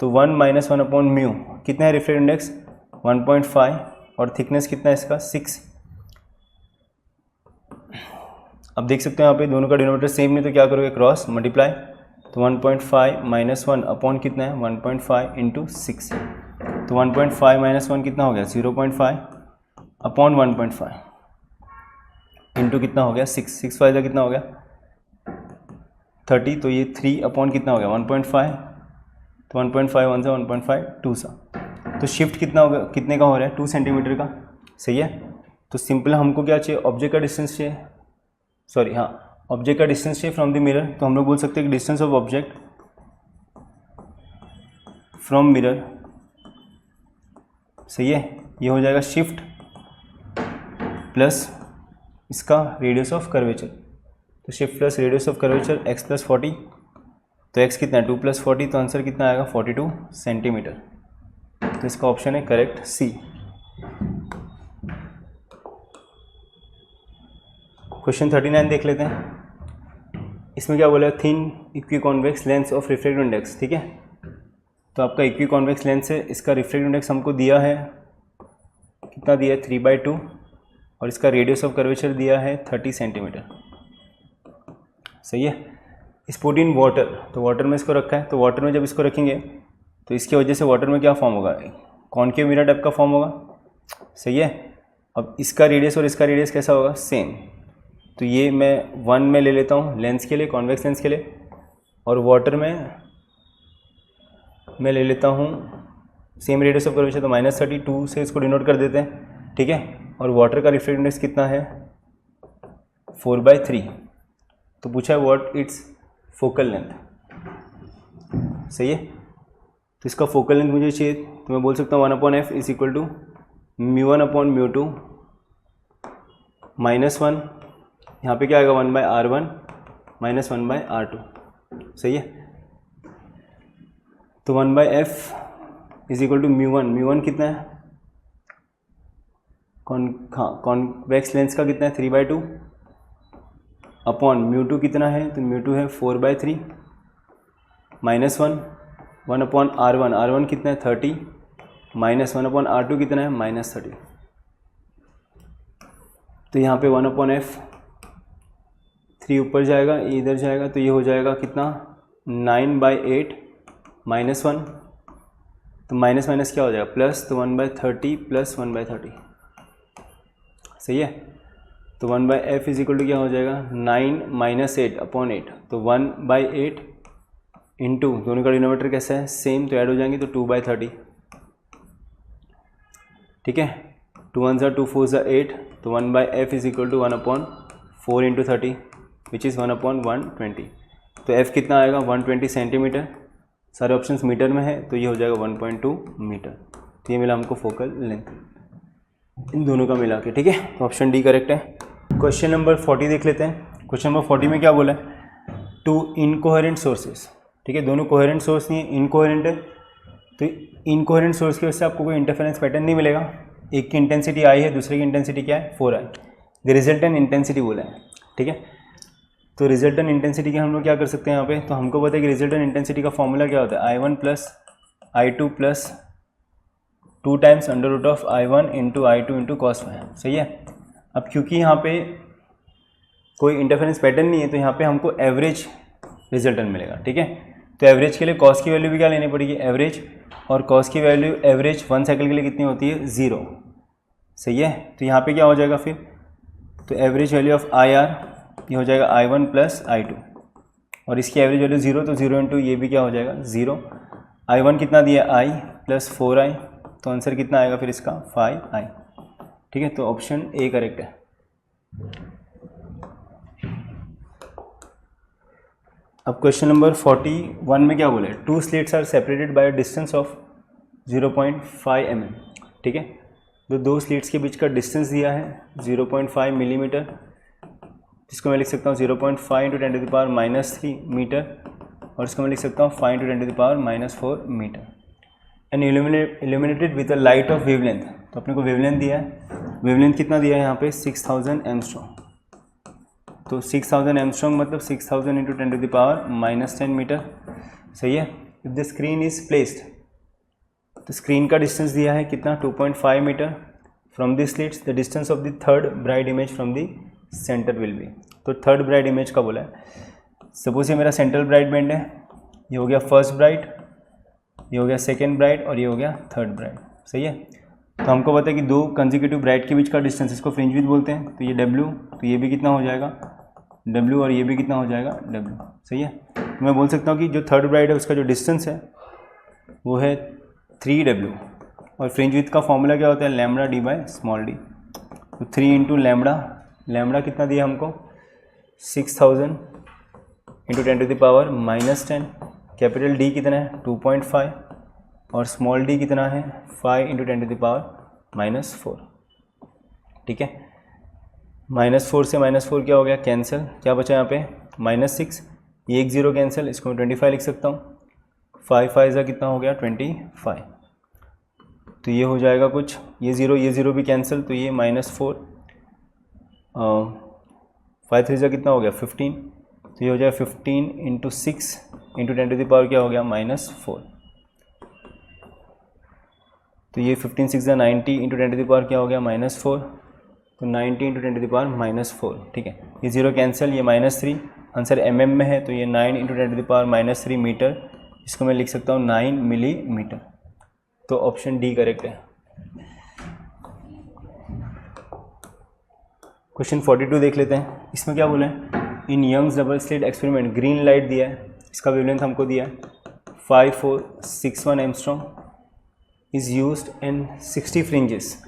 तो 1 - 1 अपॉन म्यू कितना है, रिफ्रैक्टिव इंडेक्स 1.5 और थिकनेस कितना है इसका 6। अब देख सकते हो यहाँ पे दोनों का डिनोमीटर सेम नहीं तो क्या करोगे, क्रॉस मल्टीप्लाई, तो 1.5 - 1 अपॉन कितना है 1.5 इंटू 6, तो 1.5 - 1 कितना हो गया 0.5 अपॉन 1.5 इंटू कितना हो गया 6, 6 5 का कितना हो गया 30, तो ये 3 अपॉन कितना हो गया 1.5, तो 1.5 1 सा 1.5 2 सा, तो शिफ्ट कितना होगा, कितने का हो रहा है 2 सेंटीमीटर का। सही है। तो सिंपल हमको क्या चाहिए, ऑब्जेक्ट का डिस्टेंस चाहिए, सॉरी हाँ ऑब्जेक्ट का डिस्टेंस चाहिए फ्रॉम द मिरर। तो हम लोग बोल सकते हैं कि distance of object from mirror, सही है, ये हो जाएगा शिफ्ट प्लस इसका रेडियस ऑफ कर्वेचर, तो shift plus radius of curvature x + 40, तो x कितना है 2 + 40, तो आंसर कितना आएगा 42 सेंटीमीटर। तो इसका ऑप्शन है करेक्ट सी। क्वेश्चन 39 देख लेते हैं। इसमें क्या बोला है, thin equiconvex lens of refractive index. ठीक है, तो आपका इक्विकॉन्वेक्स लेंस है, इसका रिफ्रैक्टिव इंडेक्स हमको दिया है, कितना दिया है 3/2 और इसका रेडियस ऑफ कर्वेचर दिया है 30 सेंटीमीटर। सही है। स्पोर्ट इन वाटर, तो वाटर में इसको रखा है, तो वाटर में जब इसको रखेंगे तो इसकी वजह से वाटर में क्या फॉर्म होगा, कॉन्केव मिरर टाइप का फॉर्म होगा। सही है। अब इसका रेडियस और इसका रेडियस कैसा होगा, सेम, तो ये मैं 1 में ले लेता हूँ लेंस के लिए, कॉन्वेक्स लेंस के लिए, और वाटर में मैं ले लेता हूँ सेम रेडियस ऑफ कर्वेचर, तो -32 से इसको डिनोट कर देते हैं। ठीक है, और वाटर का रिफ्रैक्टिव इंडेक्स कितना है 4/3, तो पूछा है व्हाट इट्स फोकल लेंथ। सही है। तो इसका फोकल लेंथ मुझे चाहिए, तो मैं बोल सकता हूँ 1/f = μ1/μ2 -1, यहाँ पे क्या आएगा 1/r1 - 1/r2। सही है। तो 1/f = μ1 कितना है, कॉन्वेक्स लेंस का कितना है 3/2 अपॉन μ2 कितना है, तो μ2 है 4/3 -1 1/r1 कितना है 30 -1/r2 कितना है -30। तो यहाँ पे 1/f 3 ऊपर जाएगा, ये इधर जाएगा, तो ये हो जाएगा कितना 9/8 -1, तो माइनस माइनस क्या हो जाएगा प्लस, तो 1/30 प्लस 1/30 सही है। तो 1/f इज इक्वल टू क्या हो जाएगा 9 - 8/8, तो 1/8 इंटू दोनों का डिनोमिनेटर कैसा है सेम, तो ऐड हो जाएंगे तो 2/30 ठीक है। 2 1 2 4 8, तो 1/f is equal to 1/4 into 30 which is 1/120। तो f कितना आएगा 120 सेंटीमीटर, सारे ऑप्शंस मीटर में है, तो ये हो जाएगा 1.2 मीटर। तो ये मिला हमको फोकल लेंथ इन दोनों का मिला के, ठीक है। तो ऑप्शन डी करेक्ट है। क्वेश्चन नंबर 40 देख लेते हैं। क्वेश्चन नंबर 40 में क्या बोला है, 2 इनकोहेरेंट सोर्सेस, ठीक है, दोनों कोहेरेंट सोर्स नहीं है, इनकोहेरेंट है। तो इनकोहेरेंट सोर्स की वजह से आपको कोई इंटरफेरेंस पैटर्न नहीं मिलेगा। एक की इंटेंसिटी आई है, दूसरे की इंटेंसिटी क्या है 4i, द रिजल्टेंट इंटेंसिटी बोला है, ठीक है। तो रिजल्टेंट इंटेंसिटी के हम लोग क्या कर सकते हैं यहाँ पे, तो हमको पता है कि रिजल्टेंट इंटेंसिटी का फॉर्मूला क्या होता है I1 plus I2 plus 2 times √of I1 into I2 into cos phi, सही है। अब क्योंकि यहाँ पे कोई इंटरफेरेंस पैटर्न नहीं है, तो यहाँ पे हमको एवरेज रिजल्टेंट मिलेगा, ठीक है। तो एवरेज के लिए कॉस की वैल्यू भी क्या लेनी पड़ेगी एवरेज, और कॉस की वैल्यू एवरेज 1 साइकिल के लिए कितनी होती है 0, सही है। तो यहाँ पे क्या हो जाएगा फिर, तो एवरेज वैल्यू ऑफ IR ये हो जाएगा I1 प्लस I2, और इसकी एवरेज वैल्यू 0, तो 0 इंटू ये भी क्या हो जाएगा 0। I1 कितना दिया I प्लस 4i, तो आंसर कितना आएगा फिर इसका 5i, ठीक है। तो ऑप्शन ए करेक्ट है। अब क्वेश्चन नंबर 41 में क्या बोला है, 2 slits are separated by a distance of 0.5 mm, ठीक है। तो 2 स्लिट्स के बीच का डिस्टेंस दिया है 0.5 मिलीमीटर, जिसको मैं लिख सकता हूँ 0.5 इंटू 10⁻³ मीटर, और इसको मैं लिख सकता हूँ 5 into 10⁻⁴ metre. And illuminated with a light of wavelength, तो अपने को वेवलेंथ दिया है, वेवलेंथ कितना दिया है यहाँ पे 6000 एंगस्ट्रॉम, तो 6000 एंगस्ट्रॉम मतलब 6000 इंटू 10⁻⁻10 मीटर, सही है। If the screen is placed, तो स्क्रीन का डिस्टेंस दिया है कितना 2.5 metre from the slits, the distance of the third bright image from the centre will be, तो थर्ड ब्राइट इमेज का बोला है। सपोज ये मेरा सेंट्रल ब्राइट बैंड है, ये हो गया फर्स्ट ब्राइट, ये हो गया सेकेंड ब्राइट, और ये हो गया थर्ड ब्राइट, सही है। तो हमको पता है कि 2 कंसेक्यूटिव ब्राइट के बीच का डिस्टेंस, इसको फ्रिंज विड्थ बोलते हैं, तो ये W, तो ये भी कितना हो जाएगा W, और ये भी कितना हो जाएगा W, सही है। तो मैं बोल सकता हूँ कि जो थर्ड ब्राइट है उसका जो डिस्टेंस है वो है 3W, और फ्रिंज विड्थ का फॉर्मूला क्या होता है lambda d by small d, तो 3 इंटू लैम्बडा कितना दिया हमको 6000 इंटू 10⁻⁻10, कैपिटल D कितना है 2.5, और स्मॉल d कितना है 5 इंटू 10⁻⁻4, ठीक है। -4 से -4 क्या हो गया कैंसिल, क्या बचा यहाँ पे -6, ये 1 0 कैंसिल, इसको मैं 25 लिख सकता हूँ, 5 5 का कितना हो गया 25, तो ये हो जाएगा कुछ, ये 0 भी कैंसिल, तो ये -4, 5 3 कितना हो गया 15, तो ये हो जाएगा 15 इंटू 6 इंटू 10⁻⁻ क्या हो गया -4, तो ये 15 6 90 इंटू 10⁻⁻ क्या हो गया -4, तो 90 इंटू 10⁻⁻4, ठीक है। ये 0 कैंसिल, ये -3, आंसर mm में है, तो ये 9 इंटू 10⁻⁻3 मीटर, इसको मैं लिख सकता हूँ 9 मिलीमीटर। तो ऑप्शन डी करेक्ट है। क्वेश्चन 42 देख लेते हैं। इसमें क्या बोला है, in Young's double slit experiment green light दिया है, इसका वेवलेंथ हमको दिया है 5461 angstrom, is used in 60 fringes,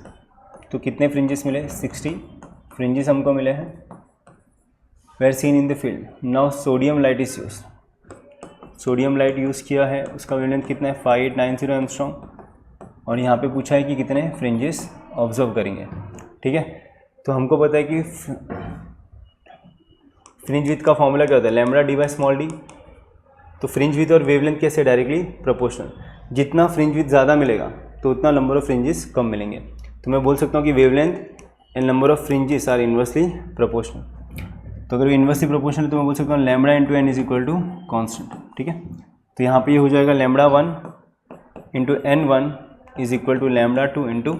तो कितने फ्रिंजेस मिले 60 फ्रिंजेस हमको मिले हैं, where seen in the field. Now sodium light is use, sodium light use किया है, उसका वेवलेंथ कितना है 5890 एंगस्ट्रॉम, और यहाँ पे पूछा है कि कितने फ्रिंजेस ऑब्जर्व करेंगे, ठीक है। तो हमको पता है कि फ्रिंज विड्थ का फॉर्मूला क्या होता है lambda d by small d, तो फ्रिंज विड्थ और वेवलेंथ कैसे डायरेक्टली प्रोपोर्शनल, जितना फ्रिंज विड्थ ज़्यादा मिलेगा तो उतना नंबर ऑफ फ्रिंजेस कम मिलेंगे। तो मैं बोल सकता हूँ कि wavelength and number of fringes are inversely proportional, तो अगर इन्वर्सली प्रोपोर्शनल तो मैं बोल सकता हूँ lambda into n is equal to constant, ठीक है। तो यहाँ पे ये हो जाएगा lambda 1 into n1 is equal to lambda 2 into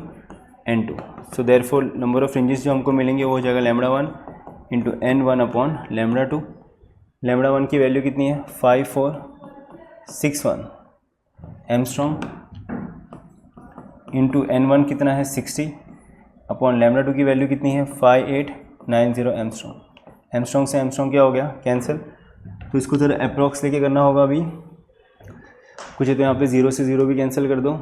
n2। So therefore number of fringes जो हमको मिलेंगे वो हो जाएगा lambda 1 into n1 upon lambda 2। Lambda 1 की वैल्यू कितनी है 5461 एमस्ट्रॉन्ग इंटू n1 कितना है 60 अपॉन लैम्डा 2 की वैल्यू कितनी है 5890 एमस्ट्रॉन्ग। एमस्ट्रॉन्ग से एमस्ट्रॉन्ग क्या हो गया कैंसिल, तो इसको ज़रा अप्रॉक्स लेके करना होगा अभी कुछ है, तो यहाँ पे 0 से 0 भी कैंसिल कर दो,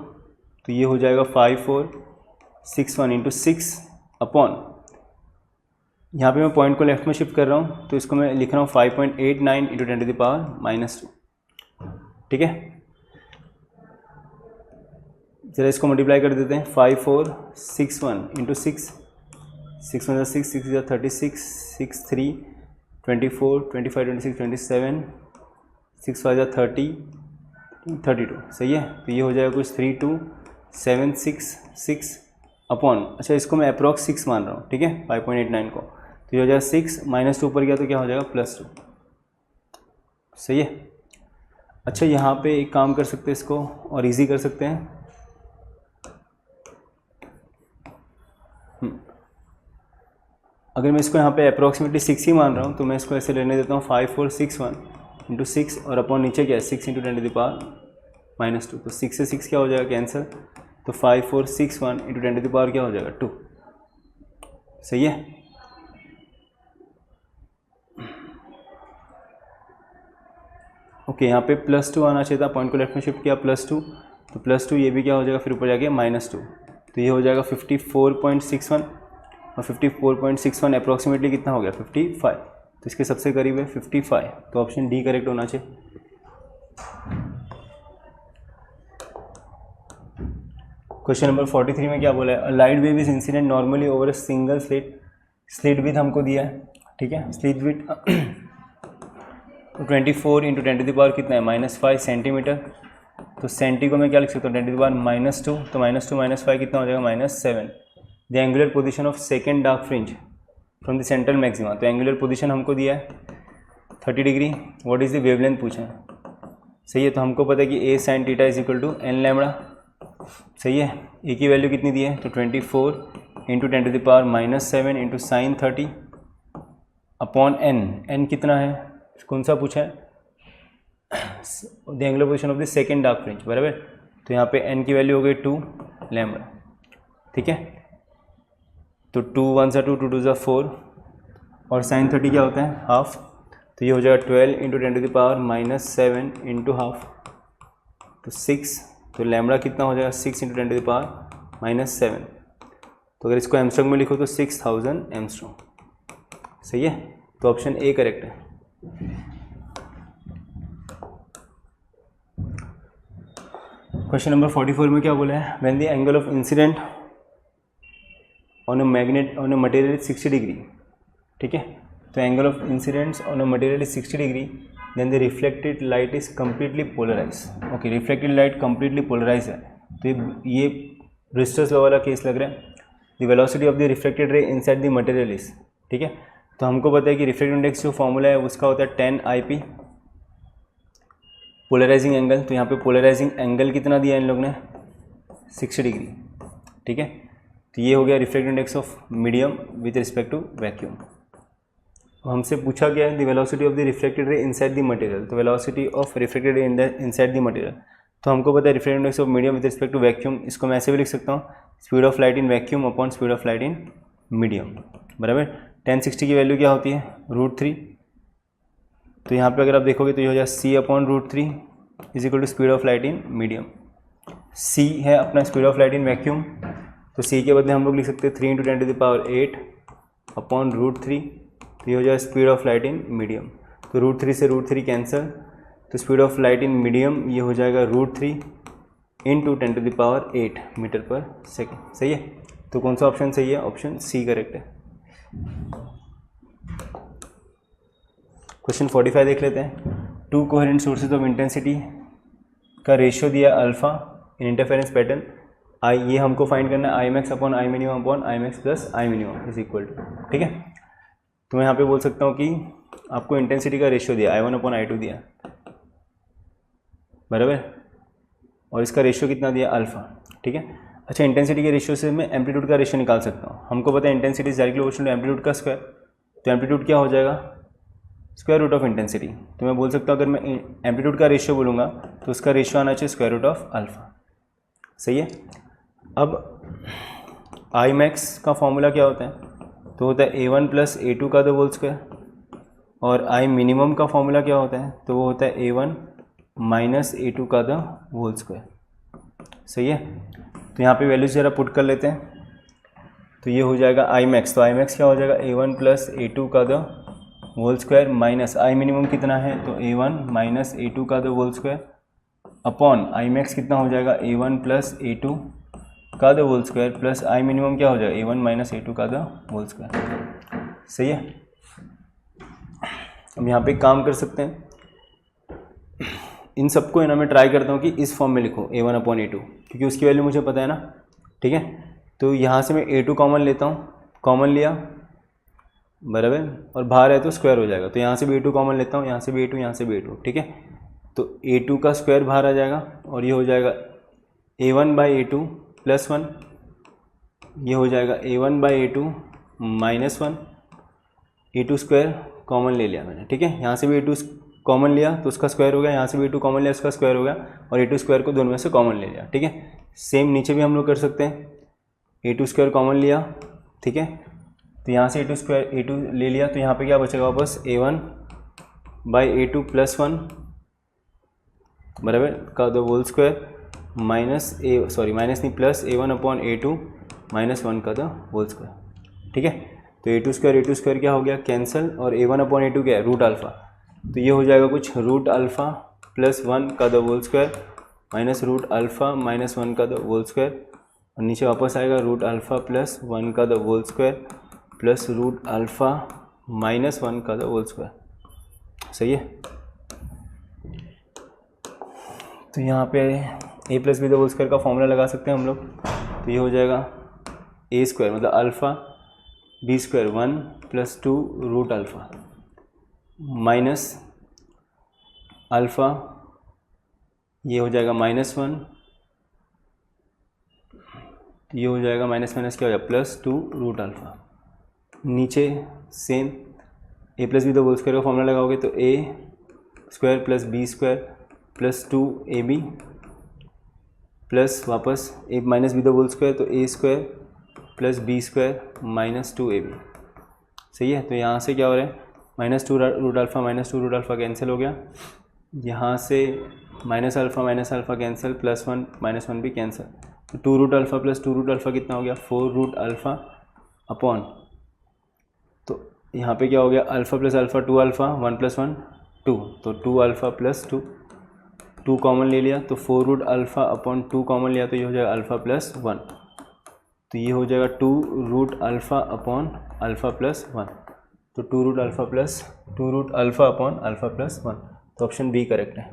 तो ये हो जाएगा 5461 इंटू 6 अपॉन, यहाँ पे मैं पॉइंट को लेफ्ट में शिफ्ट कर रहा हूँ तो इसको मैं लिख रहा हूँ 5.89 इंटू 10 टू द पावर -2। ठीक है, ज़रा इसको मल्टीप्लाई कर देते हैं 5461 इंटू 6, 6 1 6 6 36 6 3 24 25 26 27 6 5 30 32। सही है, तो ये हो जाएगा कुछ 32766 अपॉन, अच्छा इसको मैं अप्रॉक्स 6 मान रहा हूँ, ठीक है 5.89 को, तो ये हो जाएगा 6 -2 ऊपर गया तो क्या हो जाएगा +2। सही है, अच्छा यहाँ पे एक काम कर सकते हैं इसको और इजी कर सकते हैं। अगर मैं इसको यहाँ पे अप्रॉक्सीमेटली 6 ही मान रहा हूँ तो मैं इसको ऐसे लेने देता हूँ 5461 इंटू 6 और अपॉन नीचे क्या है 6 इंटू 10 टू द पावर -2, तो 6 से 6 क्या हो जाएगा कैंसिल, तो 5461 इंटू 10 टू द पावर क्या हो जाएगा 2। सही है, ओके यहाँ पे +2 आना चाहिए था, पॉइंट को लेफ्ट में शिफ्ट किया +2, तो +2 ये भी क्या हो जाएगा फिर ऊपर जाके -2, तो ये हो जाएगा 54.61 और 54.61 अप्रॉक्सीमेटली कितना हो गया 55, तो इसके सबसे करीब है 55, तो ऑप्शन डी करेक्ट होना चाहिए। क्वेश्चन नंबर 43 में क्या बोला है, a light wave is incident normally over a single slit with हमको दिया है, ठीक है slit with 24 into 10 to the power कितना है -5 सेंटीमीटर, तो सेंटी को मैं क्या लिख सकता हूँ 10 टू द पावर -2, तो -2 -5 कितना हो जाएगा -7। The angular position of second dark fringe from the central maxima, तो एंगुलर पोजीशन हमको दिया है 30 degree, what is the wavelength पूछा है। सही है, तो हमको पता है कि a sin theta is equal to n lambda. सही है, a की वैल्यू कितनी दी है, तो 24 into 10 to the power -7 into sine 30 upon n कितना है, कौन सा पूछा है, the angular position of the second dark fringe, बराबर, तो यहाँ पे n की वैल्यू हो गई 2 लैम्बडा। ठीक है, तो 2 1 2 2 2 4 और साइन 30 क्या होता है हाफ, तो ये हो जाएगा 12 into 10 to the power -7 into half, तो 6, तो लैम्बडा कितना हो जाएगा 6 इंटू 10 टू द पावर -7, तो अगर इसको एमस्ट्रॉन्ग में लिखो तो 6000 एमस्ट्रॉन्ग। सही है, तो ऑप्शन ए करेक्ट है। क्वेश्चन नंबर 44 में क्या बोला है, when the angle of incident on a material 60 degree, ठीक है, तो angle of incidents on a material 60 degree, then the reflected light is completely polarize. Okay, reflected light completely polarize है, तो ये ब्रिस्टल्स लॉ वाला केस लग रहा है। The velocity of the reflected ray inside the material is, ठीक है, तो हमको पता है कि रिफ्लेक्टिव इंडेक्स जो फॉर्मूला है उसका होता है 10 IP, पोलराइजिंग एंगल, तो यहाँ पे पोलराइजिंग एंगल कितना दिया इन लोग ने 60 डिग्री। ठीक है, तो ये हो गया reflective index of medium with respect to vacuum. हमसे पूछा गया है the velocity of the reflected ray inside the material, तो velocity of reflected ray inside the material, तो हमको पता है reflective index of medium with respect to vacuum, इसको मैं ऐसे भी लिख सकता हूँ speed of light in vacuum upon speed of light in medium, बराबर। 1060 की वैल्यू क्या होती है √3, तो यहाँ पे अगर आप देखोगे तो ये हो जाए C/√3 is equal to speed of light in medium. C है अपना speed of light in vacuum, तो C के बदले हम लोग लिख सकते हैं 3 into 10 to the power 8 upon √3, तो ये हो जाए speed of light in medium, तो √3 से √3 कैंसिल, तो speed of light in medium ये हो जाएगा √3 into 10 to the power 8 metre per second. सही है, तो कौन सा ऑप्शन सही है, ऑप्शन C करेक्ट है। क्वेश्चन 45 देख लेते हैं। 2 कोहेरेंट सोर्सेज ऑफ इंटेंसिटी का रेशियो दिया alpha in interference pattern I, ये हमको फाइंड करना है Imax upon I minimum upon Imax plus I minimum is equal to, ठीक है, तो मैं यहाँ पे बोल सकता हूँ कि आपको इंटेंसिटी का रेशियो दिया I1 अपॉन I2 दिया, बराबर, और इसका रेशियो कितना दिया अल्फा, ठीक है। अच्छा, इंटेंसिटी के रेशियो से मैं एम्पलीट्यूड का रेशियो निकाल सकता हूँ। हमको पता है intensity is directly proportional to amplitude का स्क्वायर, तो एम्पलीट्यूड क्या हो जाएगा, स्क्वायर रूट ऑफ इंटेंसिटी। तो मैं बोल सकता हूँ अगर मैं एम्पलीट्यूड का रेशियो बोलूँगा तो उसका रेशियो आना चाहिए स्क्वायर रूट ऑफ अल्फा। सही है। अब आई मैक्स का फॉर्मूला क्या होता है, तो होता है A1 प्लस A2 का द होल स्क्वायर, और आई मिनिमम का फॉर्मूला क्या होता है, तो वो होता है A1 माइनस A2 का द होल स्क्वायर। सही है। तो यहाँ पे वैल्यूज ज़रा पुट कर लेते हैं, तो ये हो जाएगा आई मैक्स, तो आई मैक्स क्या हो जाएगा A1 प्लस A2 का the whole square minus I minimum कितना है, तो A1 माइनस A2 का the whole square upon I max कितना हो जाएगा A1 प्लस A2 का the whole square plus I minimum क्या हो जाएगा A1 माइनस A2 का द होल स्क्वायर। सही है। अब यहाँ पे काम कर सकते हैं, इन सबको है ना मैं ट्राई करता हूँ कि इस फॉर्म में लिखो A1 अपॉन A2, क्योंकि उसकी वैल्यू मुझे पता है ना। ठीक है, तो यहाँ से मैं A2 कॉमन लेता हूँ, कॉमन लिया बराबर, और बाहर है तो स्क्वायर हो जाएगा, तो यहाँ से भी A2 कॉमन लेता हूँ, यहाँ से भी A2, यहाँ से भी A2। ठीक है, तो A2 का स्क्वायर बाहर आ जाएगा और ये हो जाएगा A1 बाई A2 प्लस 1, ये हो जाएगा A1 by A2 minus 1, A2 square common ले लिया मैंने। ठीक है, यहाँ से भी A2 कॉमन लिया तो उसका स्क्वायर हो गया, यहाँ से भी A2 कॉमन लिया उसका स्क्वायर हो गया, और A2 स्क्वायर को दोनों में से कॉमन ले लिया। ठीक है, सेम नीचे भी हम लोग कर सकते हैं, A2 स्क्वायर कॉमन लिया। ठीक है, तो यहाँ से A2 स्क्वायर A2 ले लिया, तो यहाँ पे क्या बचेगा वापस A1 बाई A2 प्लस 1 बराबर का the whole square minus minus नहीं plus A1 upon A2 minus 1 का द होल स्क्वायर। ठीक है, तो A2 स्क्वायर क्या हो गया कैंसिल, और A1 अपॉन A2 क्या है रूट अल्फ़ा, तो ये हो जाएगा कुछ रूट अल्फ़ा प्लस 1 का the whole square minus root alpha minus 1 का द होल स्क्वायर, और नीचे वापस आएगा रूट अल्फ़ा प्लस 1 का the whole square plus root alpha minus 1 का द होल स्क्वायर। सही है। तो यहाँ पे a plus b the whole square का फॉर्मूला लगा सकते हैं हम लोग, तो ये हो जाएगा a स्क्वायर मतलब alpha b square 1 plus 2 root alpha minus alpha, ये हो जाएगा माइनस 1, ये हो जाएगा माइनस माइनस क्या हो जाएगा प्लस 2 रूट अल्फ़ा। नीचे same a plus b the whole square का फॉर्मूला लगाओगे तो a square plus b square plus 2ab plus वापस a minus b the whole square तो a square plus b square minus 2ab। सही है। तो यहाँ से क्या हो रहा है माइनस 2 रूट अल्फ़ा कैंसिल हो गया, यहाँ से minus alpha cancel plus 1 minus 1 भी कैंसिल, तो 2 root alpha plus 2 root alpha कितना हो गया 4 रूट अल्फ़ा अपॉन, तो यहाँ पे क्या हो गया alpha plus alpha 2 alpha 1 plus 1 2, तो 2 अल्फ़ा प्लस 2, 2 कॉमन ले लिया तो 4 रूट अल्फ़ा अपॉन 2 कॉमन लिया तो ये हो जाएगा अल्फ़ा प्लस 1, तो ये हो जाएगा 2 root alpha upon alpha plus 1, तो 2 root alpha upon alpha plus 1, तो ऑप्शन बी करेक्ट है।